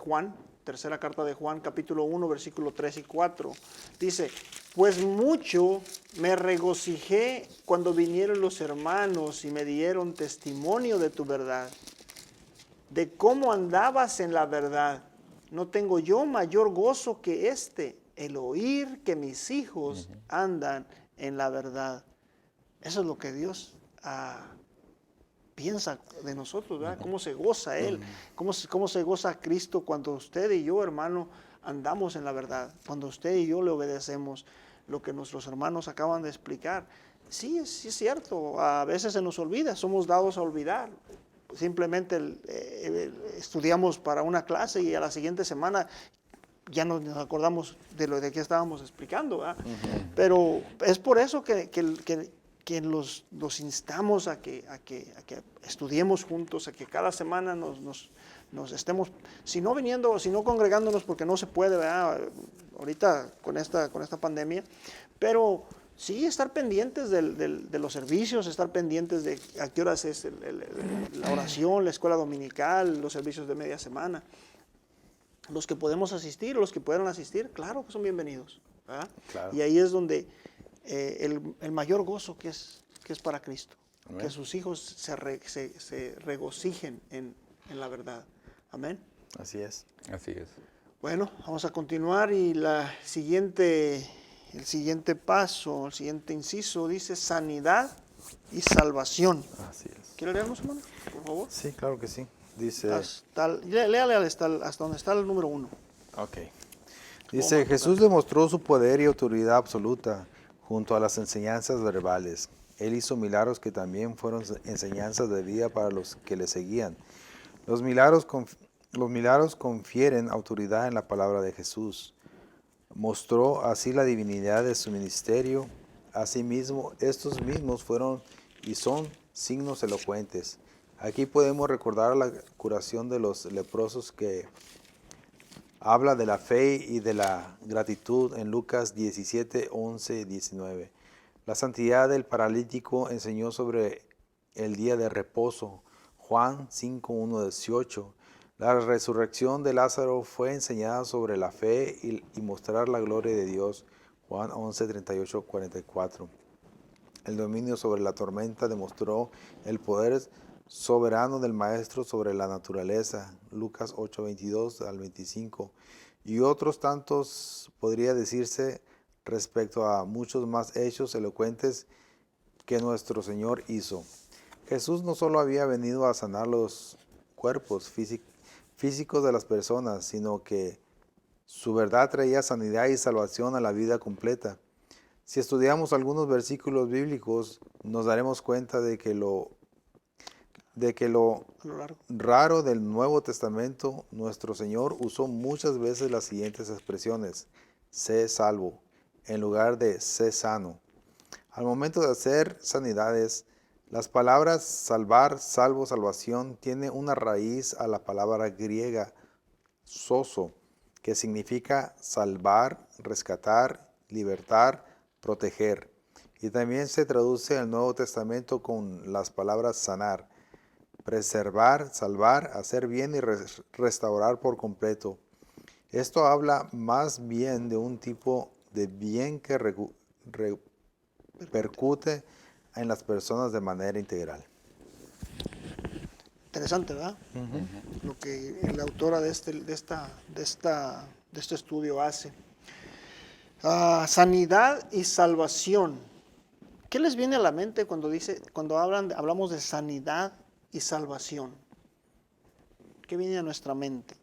Juan, capítulo 1, versículo 3 y 4. Dice, pues mucho me regocijé cuando vinieron los hermanos y me dieron testimonio de tu verdad, de cómo andabas en la verdad. No tengo yo mayor gozo que el oír que mis hijos andan en la verdad. Eso es lo que Dios piensa de nosotros, ¿verdad? Cómo se goza Él, cómo se goza Cristo cuando usted y yo, hermano, andamos en la verdad, cuando usted y yo le obedecemos lo que nuestros hermanos acaban de explicar. Sí es cierto, a veces se nos olvida, somos dados a olvidar. Simplemente estudiamos para una clase y a la siguiente semana ya no nos acordamos de qué estábamos explicando, ¿verdad? Pero es por eso que los instamos a que estudiemos juntos, a que cada semana nos estemos, si no congregándonos porque no se puede, ¿verdad? Ahorita con esta pandemia, pero sí estar pendientes de los servicios, estar pendientes de a qué horas es la oración, la escuela dominical, los servicios de media semana. Los que podemos asistir o los que puedan asistir, claro que son bienvenidos, ¿verdad? Claro. Y ahí es donde el mayor gozo que es para Cristo. Amén. Que sus hijos se regocijen en la verdad. Amén. Así es. Así es. Bueno, vamos a continuar y el siguiente paso, el siguiente inciso dice sanidad y salvación. Así es. ¿Quiere leernos, hermano? Por favor. Sí, claro que sí. Dice... Léale hasta donde está el número 1. Ok. Dice, Jesús demostró su poder y autoridad absoluta junto a las enseñanzas verbales. Él hizo milagros que también fueron enseñanzas de vida para los que le seguían. Los milagros confieren autoridad en la palabra de Jesús. Mostró así la divinidad de su ministerio. Asimismo, estos mismos fueron y son signos elocuentes. Aquí podemos recordar la curación de los leprosos que habla de la fe y de la gratitud en Lucas 17, 11 y 19. La santidad del paralítico enseñó sobre el día de reposo. Juan 5, 1, 18. La resurrección de Lázaro fue enseñada sobre la fe y mostrar la gloria de Dios. Juan 11, 38, 44. El dominio sobre la tormenta demostró el poder soberano del Maestro sobre la naturaleza, Lucas 8:22 al 25, y otros tantos podría decirse respecto a muchos más hechos elocuentes que nuestro Señor hizo. Jesús no solo había venido a sanar los cuerpos físicos de las personas, sino que su verdad traía sanidad y salvación a la vida completa. Si estudiamos algunos versículos bíblicos, nos daremos cuenta de que lo A lo largo. raro del Nuevo Testamento, nuestro Señor usó muchas veces las siguientes expresiones: sé salvo, en lugar de sé sano. Al momento de hacer sanidades, las palabras salvar, salvo, salvación tiene una raíz a la palabra griega sozo, que significa salvar, rescatar, libertar, proteger. Y también se traduce al Nuevo Testamento con las palabras sanar, preservar, salvar, hacer bien y restaurar por completo. Esto habla más bien de un tipo de bien que repercute en las personas de manera integral. Interesante, ¿verdad? Lo que la autora de este estudio hace. Sanidad y salvación. ¿Qué les viene a la mente cuando hablamos de sanidad y salvación? ¿Qué viene a nuestra mente?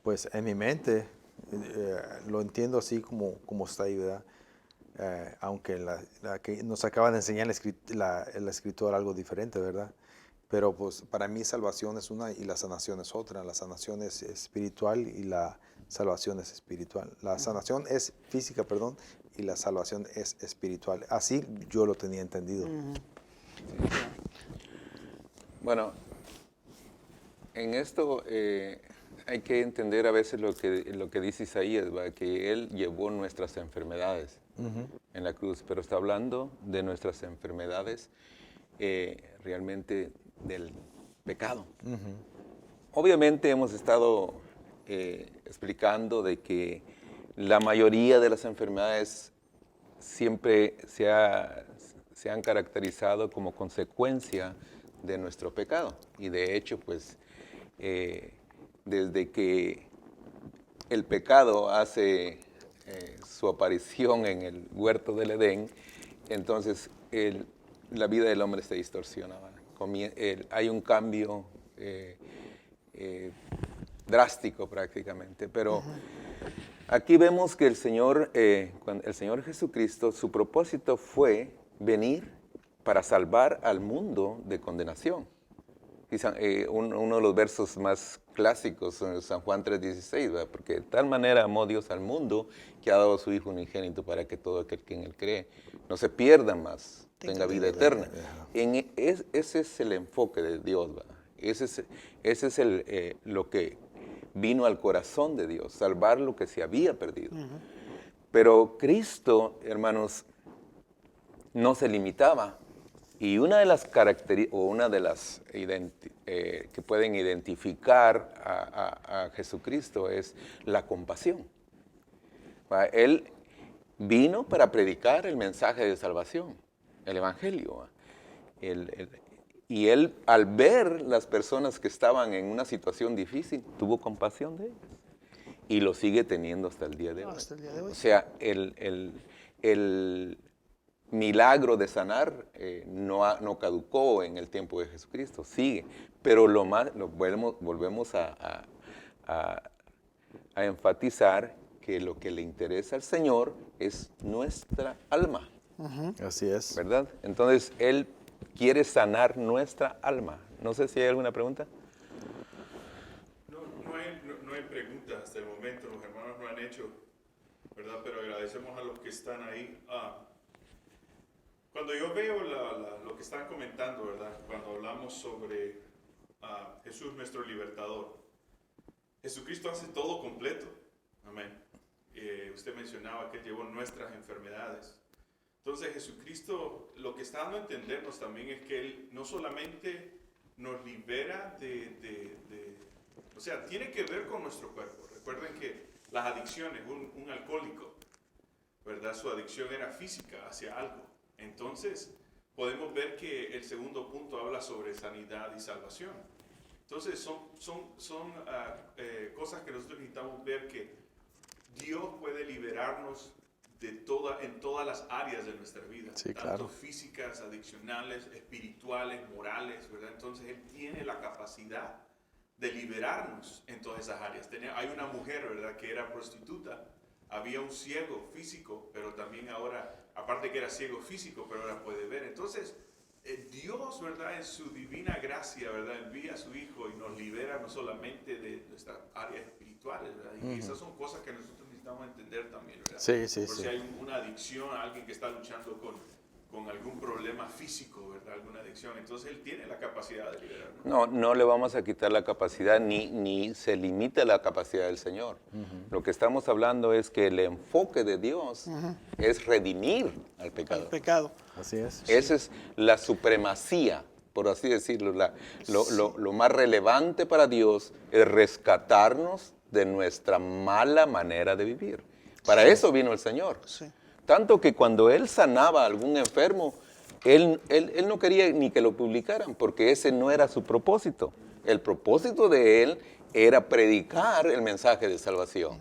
Pues en mi mente lo entiendo así como está ahí, ¿verdad? Aunque la que nos acaba de enseñar el escritor algo diferente, ¿verdad? Pero pues para mí salvación es una y la sanación es otra. La sanación es espiritual y la salvación es espiritual. La sanación es física, perdón, y la salvación es espiritual. Así yo lo tenía entendido. Bueno, en esto hay que entender a veces lo que dice Isaías, ¿va? Que Él llevó nuestras enfermedades en la cruz, pero está hablando de nuestras enfermedades realmente del pecado. Obviamente hemos estado explicando de que la mayoría de las enfermedades siempre se han caracterizado como consecuencia de nuestro pecado. Y de hecho, pues, desde que el pecado hace su aparición en el huerto del Edén, entonces la vida del hombre se distorsiona. Hay un cambio drástico prácticamente, pero aquí vemos que el Señor Jesucristo, su propósito fue venir para salvar al mundo de condenación. Uno de los versos más clásicos en San Juan 3:16, ¿verdad? Porque de tal manera amó Dios al mundo que ha dado a su Hijo unigénito para que todo aquel que en Él cree no se pierda más, tenga vida eterna. Ese es el enfoque de Dios, ¿verdad? Ese es lo que vino al corazón de Dios, salvar lo que se había perdido. Pero Cristo, hermanos, no se limitaba. Y una de las características, o una de las que pueden identificar a Jesucristo es la compasión. Él vino para predicar el mensaje de salvación, el Evangelio. Y Él, al ver las personas que estaban en una situación difícil, tuvo compasión de ellas. Y lo sigue teniendo hasta el día de hoy. Hasta el día de hoy. O sea, el milagro de sanar no caducó en el tiempo de Jesucristo, sigue. Pero volvemos a enfatizar que lo que le interesa al Señor es nuestra alma. Así es. ¿Verdad? Entonces, Él quiere sanar nuestra alma. No sé si hay alguna pregunta. No hay preguntas hasta el momento, los hermanos no han hecho, ¿verdad? Pero agradecemos a los que están ahí. Cuando yo veo lo que están comentando, ¿verdad? Cuando hablamos sobre Jesús nuestro libertador, Jesucristo hace todo completo. Amén. Usted mencionaba que llevó nuestras enfermedades. Entonces Jesucristo lo que está dando a entendernos también es que Él no solamente nos libera o sea, tiene que ver con nuestro cuerpo. Recuerden que las adicciones, un alcohólico, ¿verdad? Su adicción era física hacia algo. Entonces, podemos ver que el segundo punto habla sobre sanidad y salvación. Entonces son cosas que nosotros necesitamos ver, que Dios puede liberarnos en todas las áreas de nuestra vida, Sí, tanto claro. físicas, adiccionales, espirituales, morales, ¿verdad? Entonces Él tiene la capacidad de liberarnos en todas esas áreas. Hay una mujer, ¿verdad?, que era prostituta. Había un ciego físico, pero también ahora, aparte que era ciego físico, pero ahora puede ver. Entonces, Dios, ¿verdad?, en su divina gracia, ¿verdad?, envía a su Hijo y nos libera no solamente de nuestras áreas espirituales, ¿verdad? Y esas son cosas que nosotros necesitamos entender también, ¿verdad? Sí, sí, Por sí. si hay una adicción, alguien que está luchando con algún problema físico, ¿verdad?, alguna adicción, entonces Él tiene la capacidad de liberarnos. No le vamos a quitar la capacidad, ni se limita la capacidad del Señor. Lo que estamos hablando es que el enfoque de Dios es redimir al El pecador. pecado. Así es. Esa es la supremacía, por así decirlo. Lo más relevante para Dios es rescatarnos de nuestra mala manera de vivir. Para eso vino el Señor. Sí. Tanto que cuando Él sanaba a algún enfermo, él no quería ni que lo publicaran, porque ese no era su propósito. El propósito de Él era predicar el mensaje de salvación.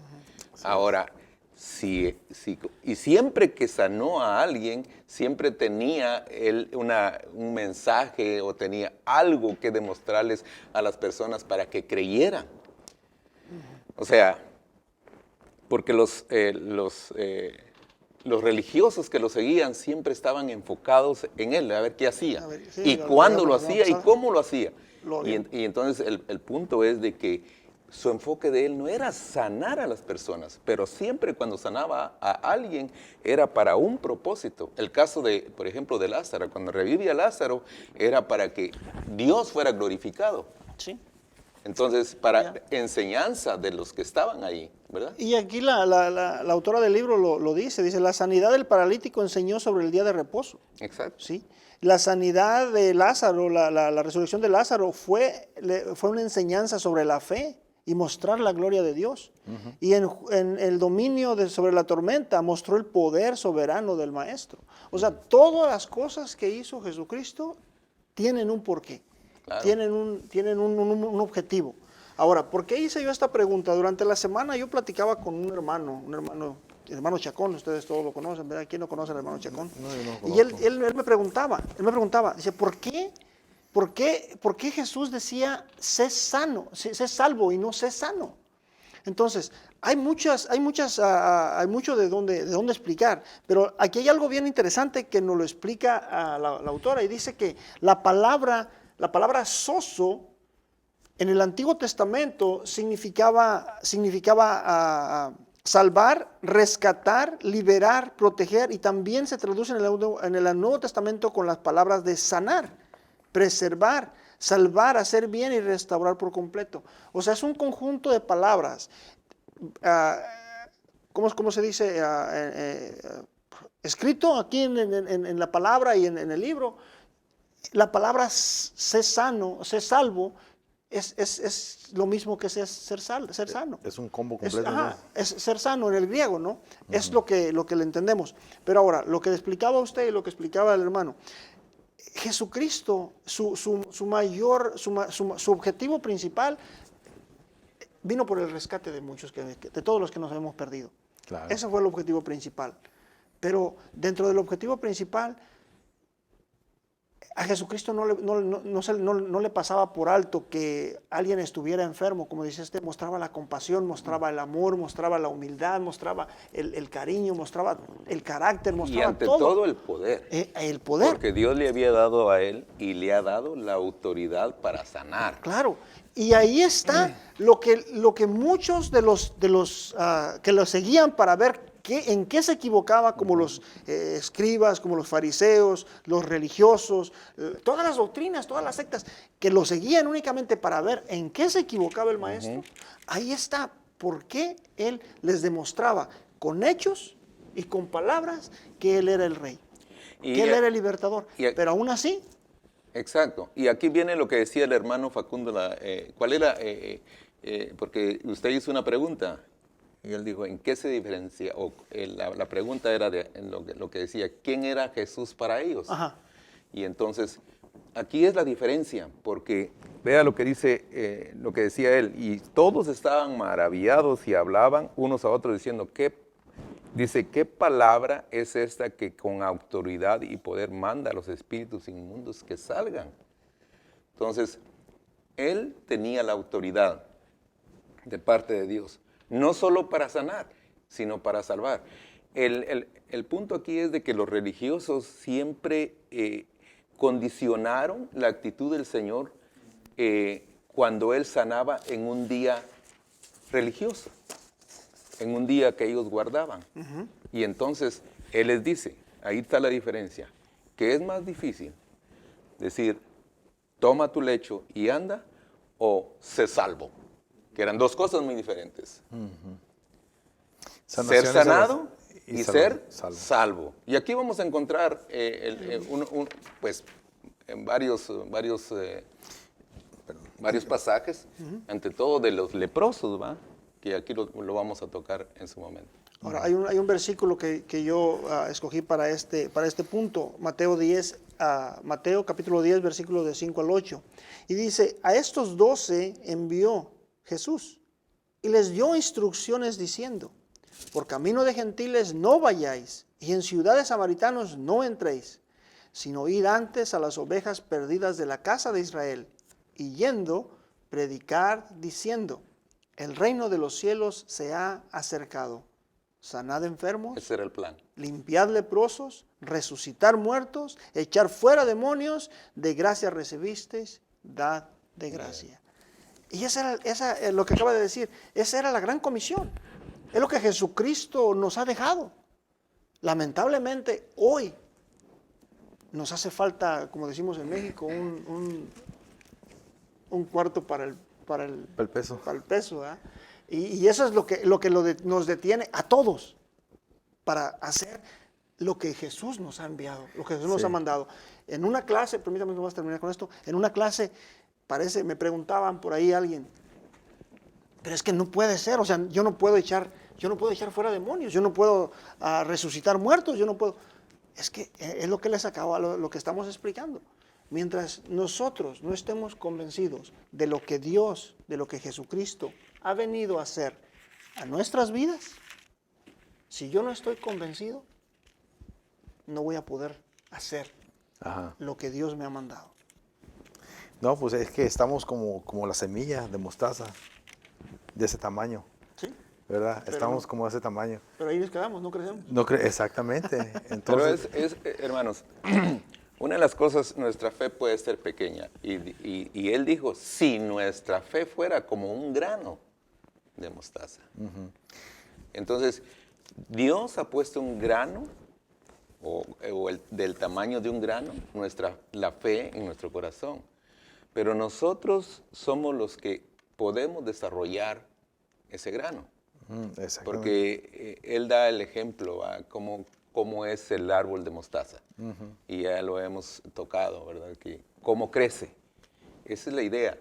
Ahora, y siempre que sanó a alguien, siempre tenía él un mensaje o tenía algo que demostrarles a las personas para que creyeran. O sea, porque los religiosos que lo seguían siempre estaban enfocados en él, a ver qué hacía, A ver, sí, y lo cuándo lo veíamos la hacía y semana cómo lo hacía. Lo Y, vimos. y entonces el punto es de que su enfoque de él no era sanar a las personas, pero siempre cuando sanaba a alguien era para un propósito. El caso de, por ejemplo, de Lázaro, cuando revivía a Lázaro, era para que Dios fuera glorificado. Sí. Entonces, para Ya. enseñanza de los que estaban ahí, ¿verdad? Y aquí la autora del libro lo dice, la sanidad del paralítico enseñó sobre el día de reposo. Exacto. ¿Sí? La sanidad de Lázaro, la resurrección de Lázaro fue una enseñanza sobre la fe y mostrar la gloria de Dios. Y en el dominio sobre la tormenta mostró el poder soberano del Maestro. O sea, todas las cosas que hizo Jesucristo tienen un porqué, Claro. tienen un objetivo. Ahora, ¿por qué hice yo esta pregunta? Durante la semana yo platicaba con un hermano Chacón, ustedes todos lo conocen, ¿verdad? ¿Quién no conoce al hermano Chacón? No, yo no lo Y conozco. él me preguntaba, dice, ¿por qué Jesús decía, sé salvo y no sé sano? Entonces, hay mucho de dónde explicar, pero aquí hay algo bien interesante que nos lo explica la autora y dice que la palabra sozo en el Antiguo Testamento significaba salvar, rescatar, liberar, proteger, y también se traduce en el Nuevo Testamento con las palabras de sanar, preservar, salvar, hacer bien y restaurar por completo. O sea, es un conjunto de palabras. ¿Cómo se dice? Escrito aquí en la palabra y en el libro, la palabra sé sano, sé salvo, es lo mismo que ser sano. Es un combo completo. Es ser sano en el griego, ¿no? Es lo que le entendemos. Pero ahora, lo que le explicaba a usted y lo que explicaba el hermano, Jesucristo, su objetivo principal vino por el rescate de muchos, de todos los que nos hemos perdido. Claro. Ese fue el objetivo principal. Pero dentro del objetivo principal, a Jesucristo no le pasaba por alto que alguien estuviera enfermo, como dice mostraba la compasión, mostraba el amor, mostraba la humildad, mostraba el cariño, mostraba el carácter, Y mostraba ante todo el poder. el poder. Porque Dios le había dado a él y le ha dado la autoridad para sanar. Claro, y ahí está lo que muchos de los que lo seguían para ver en qué se equivocaba, como los escribas, como los fariseos, los religiosos, todas las doctrinas, todas las sectas, que lo seguían únicamente para ver en qué se equivocaba el maestro. Ahí está, por qué él les demostraba con hechos y con palabras que él era el rey, que él era el libertador, pero aún así. Exacto. Y aquí viene lo que decía el hermano Facundo. ¿Cuál era? Porque usted hizo una pregunta y él dijo, ¿en qué se diferencia? La pregunta era lo que decía, ¿quién era Jesús para ellos? Ajá. Y entonces, aquí es la diferencia, porque vea lo que dice, lo que decía él, y todos estaban maravillados y hablaban unos a otros diciendo, ¿qué palabra es esta que con autoridad y poder manda a los espíritus inmundos que salgan? Entonces, él tenía la autoridad de parte de Dios, no solo para sanar, sino para salvar. El punto aquí es de que los religiosos siempre condicionaron la actitud del Señor cuando Él sanaba en un día religioso, en un día que ellos guardaban. Y entonces Él les dice, ahí está la diferencia, que es más difícil decir, toma tu lecho y anda, o sé salvo, que eran dos cosas muy diferentes. Ser sanado y ser salvo. Y aquí vamos a encontrar pues, en varios pasajes, ante todo de los leprosos, ¿va? Que aquí lo vamos a tocar en su momento. Ahora, hay un versículo que yo escogí para este punto, Mateo capítulo 10, versículos de 5 al 8. Y dice, a estos 12 envió Jesús y les dio instrucciones diciendo, por camino de gentiles no vayáis, y en ciudades samaritanos no entréis, sino id antes a las ovejas perdidas de la casa de Israel, y yendo, predicar diciendo, el reino de los cielos se ha acercado. Sanad enfermos, Ese era el plan. limpiad leprosos, resucitar muertos, echar fuera demonios, de gracia recibisteis, dad de gracia. Y esa es lo que acaba de decir, esa era la gran comisión. Es lo que Jesucristo nos ha dejado. Lamentablemente hoy nos hace falta, como decimos en México, un cuarto para el peso. Para el peso, ¿verdad? Y eso es lo que nos detiene a todos para hacer lo que Jesús nos ha enviado, lo que Jesús nos ha mandado. En una clase, permítame que vamos a terminar con esto, en una clase, me preguntaban por ahí alguien, pero es que no puede ser, o sea, yo no puedo echar fuera demonios, yo no puedo resucitar muertos, yo no puedo. Es que es lo que les acaba, lo que estamos explicando. Mientras nosotros no estemos convencidos de lo que Dios, de lo que Jesucristo ha venido a hacer a nuestras vidas, si yo no estoy convencido, no voy a poder hacer lo que Dios me ha mandado. No, pues es que estamos como la semilla de mostaza, de ese tamaño. Sí. ¿Verdad? Pero Estamos no, como de ese tamaño. Pero ahí nos quedamos, no crecemos. Exactamente. Entonces, Pero hermanos, una de las cosas, nuestra fe puede ser pequeña. Y Él dijo, si nuestra fe fuera como un grano de mostaza. Entonces, Dios ha puesto un grano, del tamaño de un grano, la fe en nuestro corazón. Pero nosotros somos los que podemos desarrollar ese grano. Porque Él da el ejemplo a cómo es el árbol de mostaza. Y ya lo hemos tocado, ¿verdad? Que cómo crece. Esa es la idea.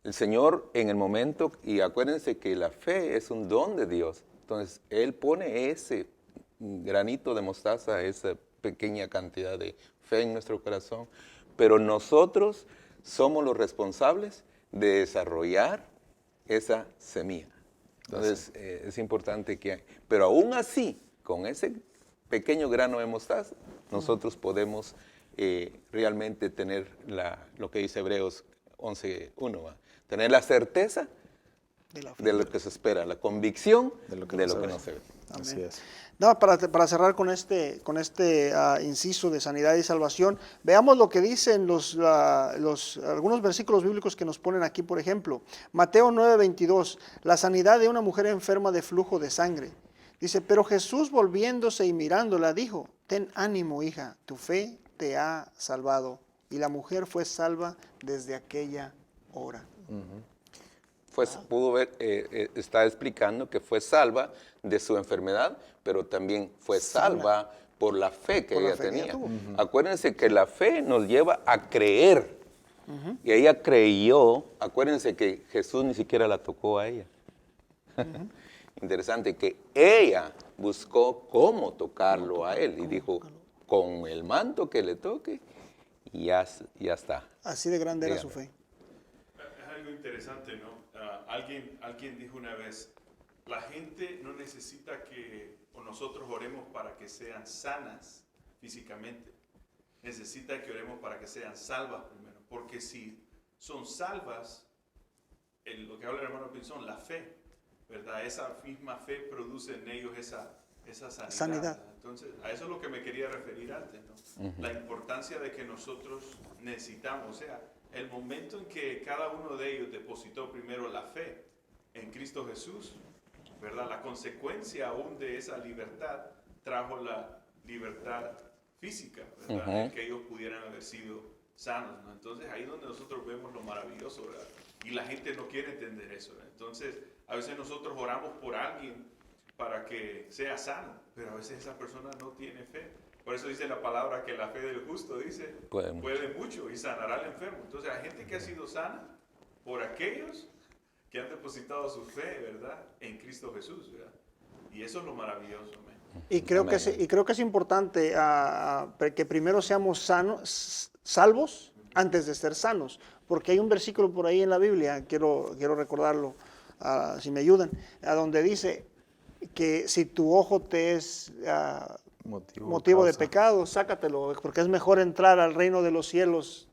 El Señor en el momento, y acuérdense que la fe es un don de Dios. Entonces, Él pone ese granito de mostaza, esa pequeña cantidad de fe en nuestro corazón. Pero nosotros somos los responsables de desarrollar esa semilla. Entonces, es importante pero aún así, con ese pequeño grano de mostaza, nosotros podemos realmente tener lo que dice Hebreos 11:1, tener la certeza de lo que se espera, la convicción de lo que no se ve. Así es. No, para cerrar con este inciso de sanidad y salvación, veamos lo que dicen algunos versículos bíblicos que nos ponen aquí, por ejemplo. Mateo 9:22, la sanidad de una mujer enferma de flujo de sangre. Dice, pero Jesús volviéndose y mirándola dijo, ten ánimo, hija, tu fe te ha salvado. Y la mujer fue salva desde aquella hora. Pudo ver, está explicando que fue salva de su enfermedad, pero también fue salva por la fe que ella tenía. Acuérdense que la fe nos lleva a creer. Y ella creyó, acuérdense que Jesús ni siquiera la tocó a ella. Interesante que ella buscó cómo tocarlo a él y dijo, con el manto que le toque y ya está. Así de grande era Dígame. su fe. Es algo interesante, ¿no? Alguien dijo una vez, la gente no necesita que o nosotros oremos para que sean sanas físicamente. Necesita que oremos para que sean salvas primero. Porque si son salvas, lo que habla el hermano Pinzón, la fe, ¿verdad? Esa misma fe produce en ellos esa sanidad. Entonces, a eso es lo que me quería referir antes, ¿no? La importancia de que nosotros necesitamos, o sea, el momento en que cada uno de ellos depositó primero la fe en Cristo Jesús, ¿verdad? La consecuencia aún de esa libertad trajo la libertad física, ¿verdad? En que ellos pudieran haber sido sanos, ¿no? Entonces, ahí es donde nosotros vemos lo maravilloso, ¿verdad? Y la gente no quiere entender eso, ¿verdad? Entonces, a veces nosotros oramos por alguien para que sea sano, pero a veces esa persona no tiene fe. Por eso dice la palabra que la fe del justo, dice, puede mucho y sanará al enfermo. Entonces hay gente que ha sido sana por aquellos que han depositado su fe, ¿verdad? En Cristo Jesús, ¿verdad? Y eso es lo maravilloso, ¿verdad? Y creo que es importante que primero seamos salvos antes de ser sanos, porque hay un versículo por ahí en la Biblia, quiero recordarlo, si me ayudan, a donde dice que si tu ojo te es motivo de pecado, sácatelo, porque es mejor entrar al reino de los cielos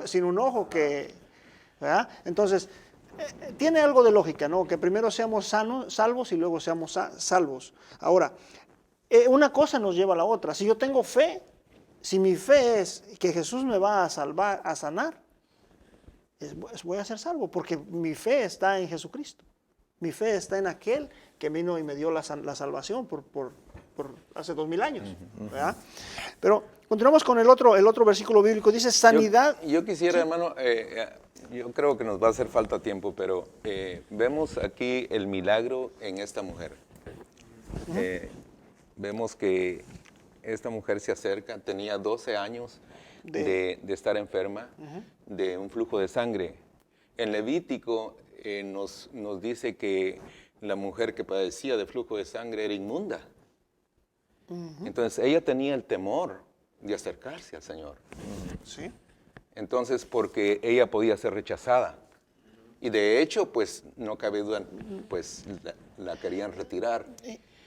sin un ojo que, ¿verdad? Entonces, tiene algo de lógica, ¿no? Que primero seamos salvos y luego seamos salvos. Ahora, una cosa nos lleva a la otra. Si yo tengo fe, si mi fe es que Jesús me va a salvar, a sanar, voy a ser salvo, porque mi fe está en Jesucristo. Mi fe está en aquel que vino y me dio la salvación por hace 2000 años, ¿verdad? Pero continuamos con el otro versículo bíblico. Dice sanidad. Yo quisiera, hermano, yo creo que nos va a hacer falta tiempo, pero vemos aquí el milagro en esta mujer. Vemos que esta mujer se acerca, tenía 12 años de estar enferma de un flujo de sangre. En Levítico nos dice que la mujer que padecía de flujo de sangre era inmunda. Entonces ella tenía el temor de acercarse al Señor. Sí. Entonces, porque ella podía ser rechazada. Y de hecho, pues no cabe duda, pues la querían retirar.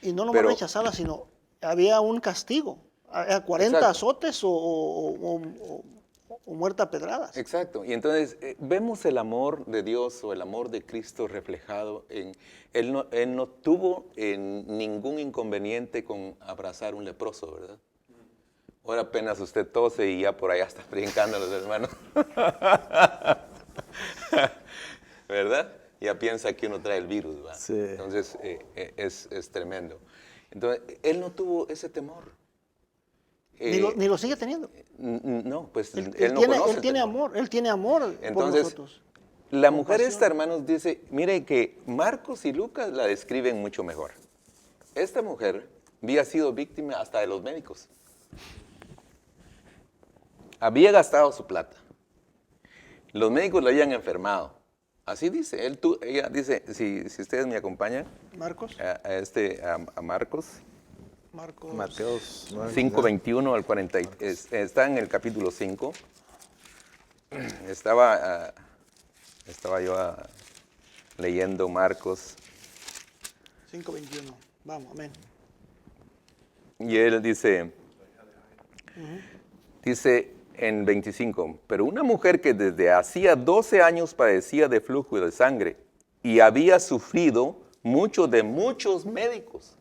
Y no nomás rechazada, sino había un castigo. 40 Exacto. azotes o muerta a pedradas. Exacto. Y entonces vemos el amor de Dios o el amor de Cristo reflejado en... Él no tuvo ningún inconveniente con abrazar un leproso, ¿verdad? Ahora apenas usted tose y ya por allá está brincando los hermanos. ¿Verdad? Ya piensa que uno trae el virus, ¿verdad? Sí. Entonces es tremendo. Entonces, él no tuvo ese temor. Ni lo sigue teniendo. No, pues él no tiene, conoce. él tiene amor, él tiene amor por Entonces, nosotros. la mujer Compasión. esta, hermanos, dice, mire que Marcos y Lucas la describen mucho mejor. Esta mujer había sido víctima hasta de los médicos. Había gastado su plata. Los médicos la habían enfermado. Así dice. Ella dice, si ustedes me acompañan, Marcos. a Marcos. Mateos 5:21 al 40. Está en el capítulo 5. Estaba yo leyendo Marcos. 5:21. Vamos, amén. Y él dice en 25, pero una mujer que desde hacía 12 años padecía de flujo de sangre y había sufrido mucho de muchos médicos.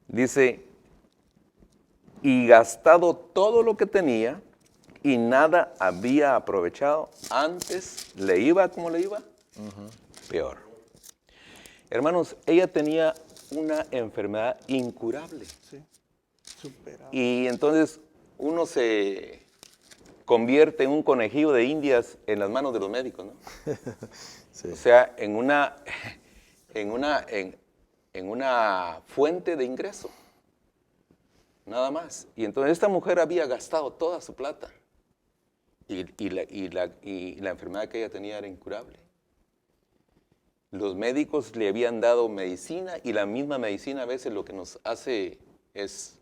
Dice, y gastado todo lo que tenía y nada había aprovechado, antes le iba como le iba, peor. Hermanos, ella tenía una enfermedad incurable. Sí. Superado. Y entonces uno se convierte en un conejillo de indias en las manos de los médicos, ¿no? Sí. O sea, en una fuente de ingreso. Nada más. Y entonces esta mujer había gastado toda su plata. Y la enfermedad que ella tenía era incurable. Los médicos le habían dado medicina y la misma medicina a veces lo que nos hace es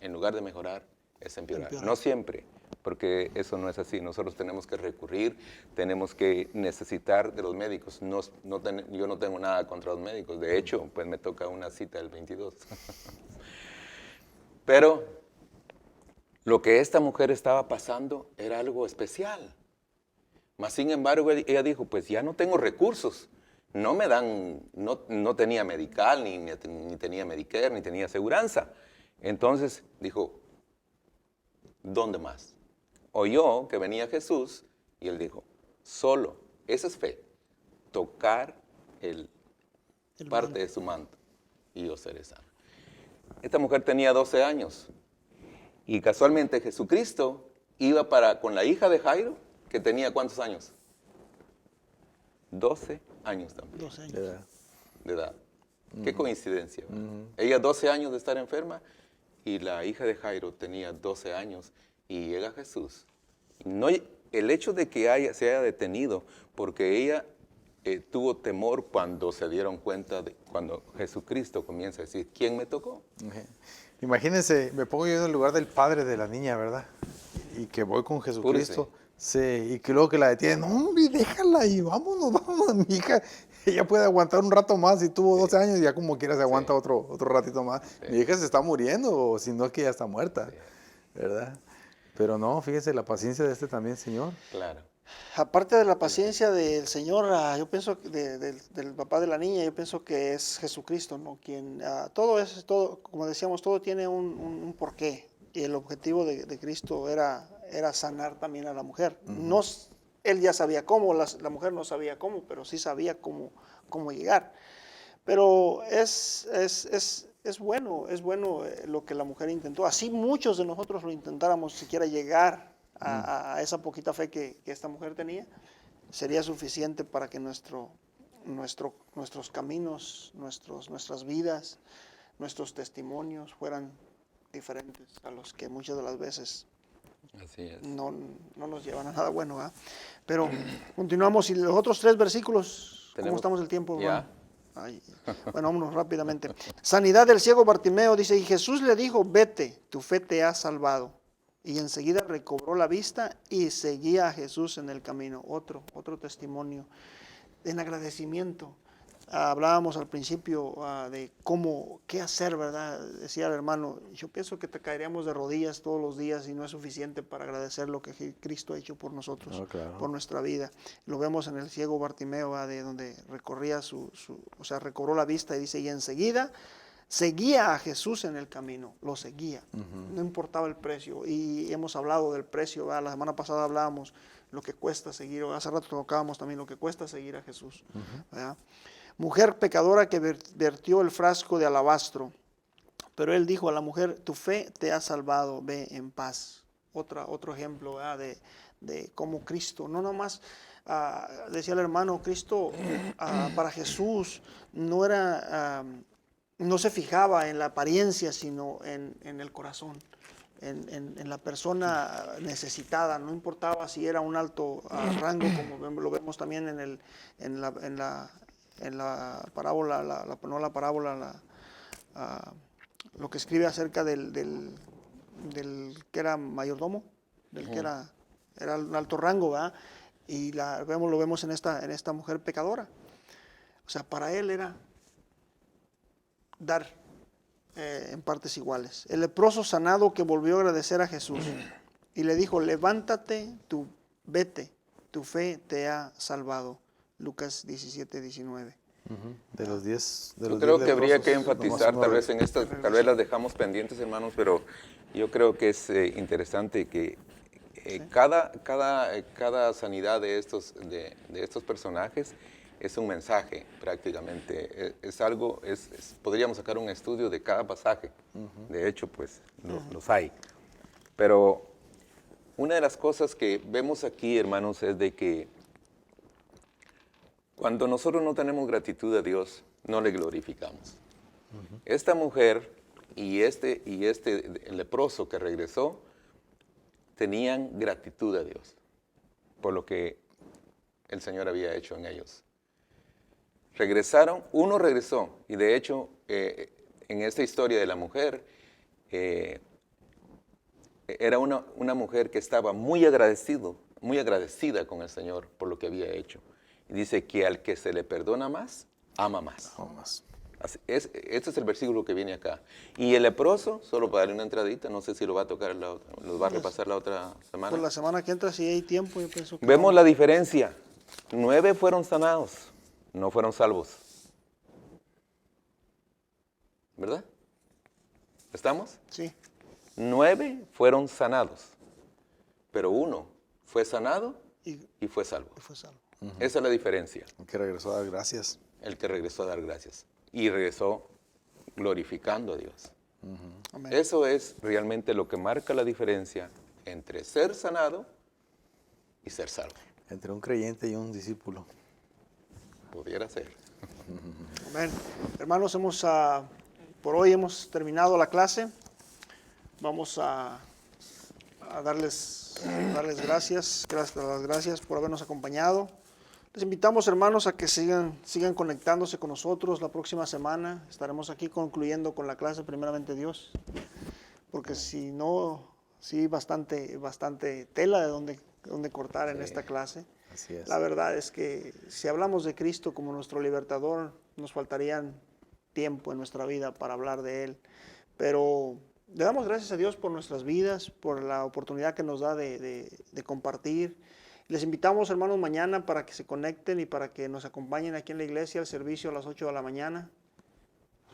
en lugar de mejorar, es empeorar. Empeorar. No siempre, porque eso no es así. Nosotros tenemos que recurrir, tenemos que necesitar de los médicos. Yo no tengo nada contra los médicos. De hecho, pues me toca una cita el 22. Pero lo que esta mujer estaba pasando era algo especial. Mas, sin embargo, ella dijo, pues ya no tengo recursos. No me dan, no tenía medical, ni tenía Medicare, ni tenía aseguranza. Entonces dijo, ¿dónde más? Oyó que venía Jesús y él dijo, solo, esa es fe, tocar El parte manto. de su manto y yo seré sana. Esta mujer tenía 12 años y casualmente Jesucristo iba con la hija de Jairo, que tenía ¿cuántos años? 12 años también 12 años. De edad. de edad. Qué coincidencia. Ella 12 años de estar enferma y la hija de Jairo tenía 12 años y llega Jesús. No, el hecho de que se haya detenido, porque ella tuvo temor cuando se dieron cuenta, cuando Jesucristo comienza a decir, ¿quién me tocó? Imagínense, me pongo yo en el lugar del padre de la niña, ¿verdad? Y que voy con Jesucristo. Sí, y que luego que la detienen, hombre, déjala y vámonos, mi hija. Ella puede aguantar un rato más, si tuvo 12 años, ya como quiera se aguanta otro ratito más. Mi hija se está muriendo, o si no es que ya está muerta, ¿verdad? Pero no, fíjese la paciencia de este también, Señor. Claro. Aparte de la paciencia del Señor, yo pienso que del papá de la niña, yo pienso que es Jesucristo, ¿no? Quien, todo, como decíamos, todo tiene un porqué. Y el objetivo de Cristo era sanar también a la mujer. No, él ya sabía cómo, la mujer no sabía cómo, pero sí sabía cómo llegar. Pero es bueno lo que la mujer intentó. Así muchos de nosotros lo intentáramos, siquiera llegar a esa poquita fe que esta mujer tenía, sería suficiente para que nuestros caminos, nuestras vidas, nuestros testimonios fueran diferentes a los que muchas de las veces Así es. no nos llevan a nada bueno, ¿verdad? Pero continuamos y los otros 3 versículos, ¿cómo estamos el tiempo, Ya. hermano? Ay, bueno, vámonos rápidamente. Sanidad del ciego Bartimeo, dice, y Jesús le dijo, vete, tu fe te ha salvado. Y enseguida recobró la vista y seguía a Jesús en el camino. Otro testimonio en agradecimiento. Hablábamos al principio de qué hacer, ¿verdad? Decía el hermano, yo pienso que te caeríamos de rodillas todos los días y no es suficiente para agradecer lo que Cristo ha hecho por nosotros, Claro. por nuestra vida. Lo vemos en el ciego Bartimeo, de donde recorría recobró la vista y dice, y enseguida seguía a Jesús en el camino, lo seguía, no importaba el precio. Y hemos hablado del precio, ¿verdad? La semana pasada hablábamos lo que cuesta seguir, hace rato tocábamos también lo que cuesta seguir a Jesús, ¿verdad? Mujer pecadora que vertió el frasco de alabastro, pero él dijo a la mujer, tu fe te ha salvado, ve en paz. Otro ejemplo, ¿verdad? de cómo Cristo, no nomás, decía el hermano, Cristo para Jesús no era, no se fijaba en la apariencia, sino en el corazón. En la persona necesitada, no importaba si era un alto rango, como lo vemos también en la parábola, lo que escribe acerca del que era mayordomo, del que era un alto rango, ¿verdad? Y lo vemos en esta mujer pecadora. O sea, para él era dar en partes iguales. El leproso sanado que volvió a agradecer a Jesús y le dijo, levántate, vete, tu fe te ha salvado. Lucas 17, 19. De los 10 Yo creo que habría que leprosos, enfatizar, nomás tal uno vez en esto, tal vez las dejamos pendientes, hermanos, pero yo creo que es interesante que cada sanidad de estos personajes es un mensaje prácticamente. Es algo, podríamos sacar un estudio de cada pasaje. De hecho, pues los hay. Pero una de las cosas que vemos aquí, hermanos, es de que cuando nosotros no tenemos gratitud a Dios, no le glorificamos. Esta mujer y el leproso que regresó tenían gratitud a Dios por lo que el Señor había hecho en ellos. Regresaron, uno regresó, y de hecho, en esta historia de la mujer, era una mujer que estaba muy agradecida con el Señor por lo que había hecho. Y dice que al que se le perdona más, ama más. No más. Este es el versículo que viene acá. Y el leproso, solo para darle una entradita, no sé si lo va a tocar lo va a repasar la otra semana. Por la semana que entra, si hay tiempo, yo pienso que... Vemos la diferencia. 9 fueron sanados, no fueron salvos. ¿Verdad? ¿Estamos? Sí, 9 fueron sanados, pero 1 fue sanado y y fue salvo. fue salvo. Esa es la diferencia. Que regresó a dar gracias. El que regresó a dar gracias y regresó glorificando a Dios. Amén. Eso es realmente lo que marca la diferencia entre ser sanado y ser salvo. Entre un creyente y un discípulo. Pudiera ser. Amén. Hermanos, por hoy hemos terminado la clase. Vamos a darles gracias, las gracias por habernos acompañado. Les invitamos, hermanos, a que sigan conectándose con nosotros. La próxima semana estaremos aquí concluyendo con la clase, primeramente Dios. Porque si no, sí, bastante tela de donde cortar en esta clase. Así es. La verdad es que si hablamos de Cristo como nuestro libertador, nos faltarían tiempo en nuestra vida para hablar de Él. Pero le damos gracias a Dios por nuestras vidas, por la oportunidad que nos da de compartir. Les invitamos, hermanos, mañana para que se conecten y para que nos acompañen aquí en la iglesia al servicio a las 8 de la mañana.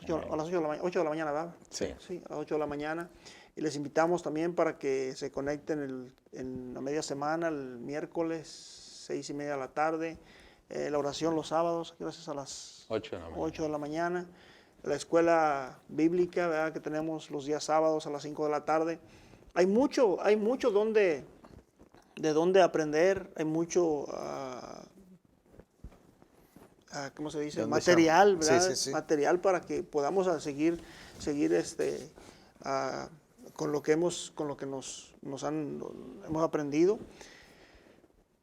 A las 8 de la mañana, ¿verdad? Sí. Sí, a las 8 de la mañana. Y les invitamos también para que se conecten en la media semana, el miércoles, 6:30 de la tarde. La oración los sábados, gracias a las 8 de la mañana. 8 de la mañana. La escuela bíblica, ¿verdad?, que tenemos los días sábados a las 5 de la tarde. Hay mucho de dónde aprender, hay mucho, ¿cómo se dice? Material, ¿verdad? Sí, sí, sí. Material para que podamos seguir con lo que hemos aprendido.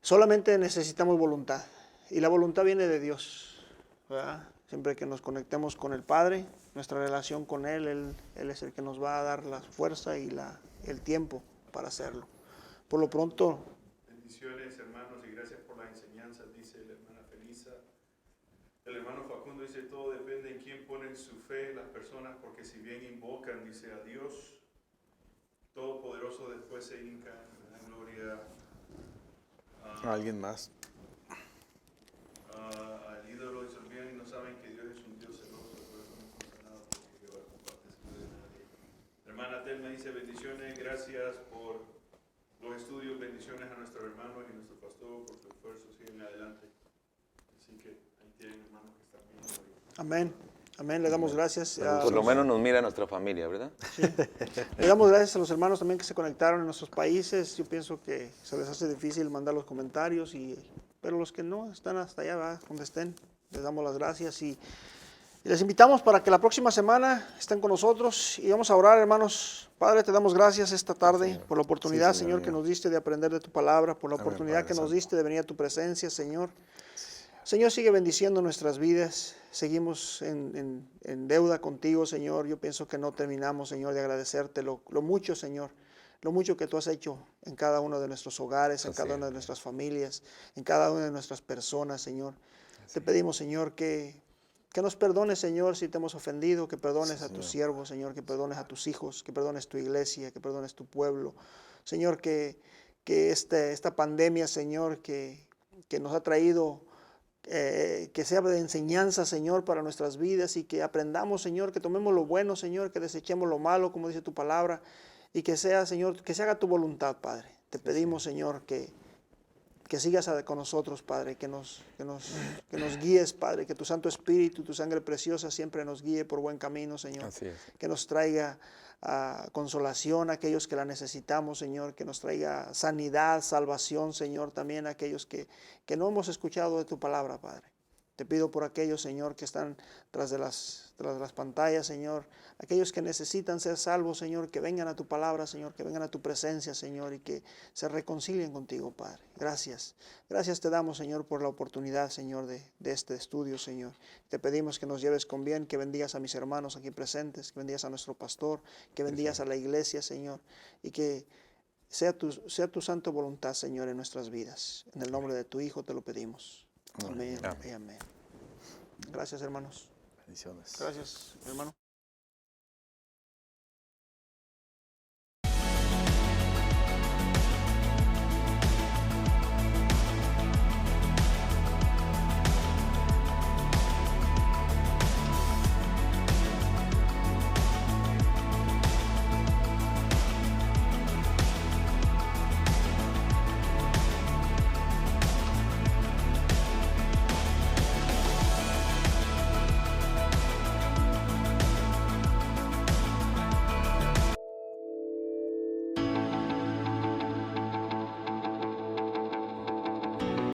Solamente necesitamos voluntad, y la voluntad viene de Dios, ¿verdad? Siempre que nos conectemos con el Padre, nuestra relación con Él es el que nos va a dar la fuerza y el tiempo para hacerlo. Por lo pronto, Bendiciones, hermanos, y gracias por las enseñanzas, dice la hermana Felisa. El hermano Facundo dice, todo depende en quién ponen su fe las personas, porque si bien invocan, dice, a Dios Todopoderoso, después se hincan en la gloria A alguien más. al ídolo, y se olvidan y no saben que Dios es un Dios celoso, por eso no son sanados, porque Jehová comparte su de nadie. La hermana Telma dice, bendiciones, gracias por los estudios, bendiciones a nuestros hermanos y nuestro pastor por su esfuerzo, siguen adelante. Así que ahí tienen hermanos que están viendo hoy. amén. Amén, le damos gracias. Por lo menos nos mira nuestra familia, ¿verdad? Sí. Le damos gracias a los hermanos también que se conectaron en nuestros países. Yo pienso que se les hace difícil mandar los comentarios, pero los que no están hasta allá, ¿verdad?, donde estén, les damos las gracias y les invitamos para que la próxima semana estén con nosotros y vamos a orar, hermanos. Padre, te damos gracias esta tarde por la oportunidad, Sí, Señor, Señor que mío. nos diste de aprender de tu palabra, por la Amén, oportunidad Padre que nos Santo. diste de venir a tu presencia, Señor. Señor, sigue bendiciendo nuestras vidas. Seguimos en deuda contigo, Señor. Yo pienso que no terminamos, Señor, de agradecerte lo mucho, Señor, lo mucho que tú has hecho en cada uno de nuestros hogares, en Así cada es, una de nuestras familias, en cada una de nuestras personas, Señor. Te pedimos, Señor, que nos perdones, Señor, si te hemos ofendido, que perdones a tus siervos, Señor, que perdones a tus hijos, que perdones tu iglesia, que perdones tu pueblo. Señor, que esta pandemia, Señor, que nos ha traído, que sea de enseñanza, Señor, para nuestras vidas y que aprendamos, Señor, que tomemos lo bueno, Señor, que desechemos lo malo, como dice tu palabra, y que sea, Señor, que se haga tu voluntad, Padre. Te pedimos, Señor, que sigas con nosotros, Padre, que nos guíes, Padre, que tu Santo Espíritu, tu sangre preciosa siempre nos guíe por buen camino, Señor. Así es. Que nos traiga consolación a aquellos que la necesitamos, Señor, que nos traiga sanidad, salvación, Señor, también a aquellos que no hemos escuchado de tu palabra, Padre. Te pido por aquellos, Señor, que están tras de las pantallas, Señor. Aquellos que necesitan ser salvos, Señor, que vengan a tu palabra, Señor, que vengan a tu presencia, Señor, y que se reconcilien contigo, Padre. Gracias. Gracias te damos, Señor, por la oportunidad, Señor, de este estudio, Señor. Te pedimos que nos lleves con bien, que bendigas a mis hermanos aquí presentes, que bendigas a nuestro pastor, que bendigas a la iglesia, Señor, y que sea tu santa voluntad, Señor, en nuestras vidas. En el nombre de tu Hijo te lo pedimos. Amén. Amén. Gracias, hermanos. Bendiciones. Gracias, hermano.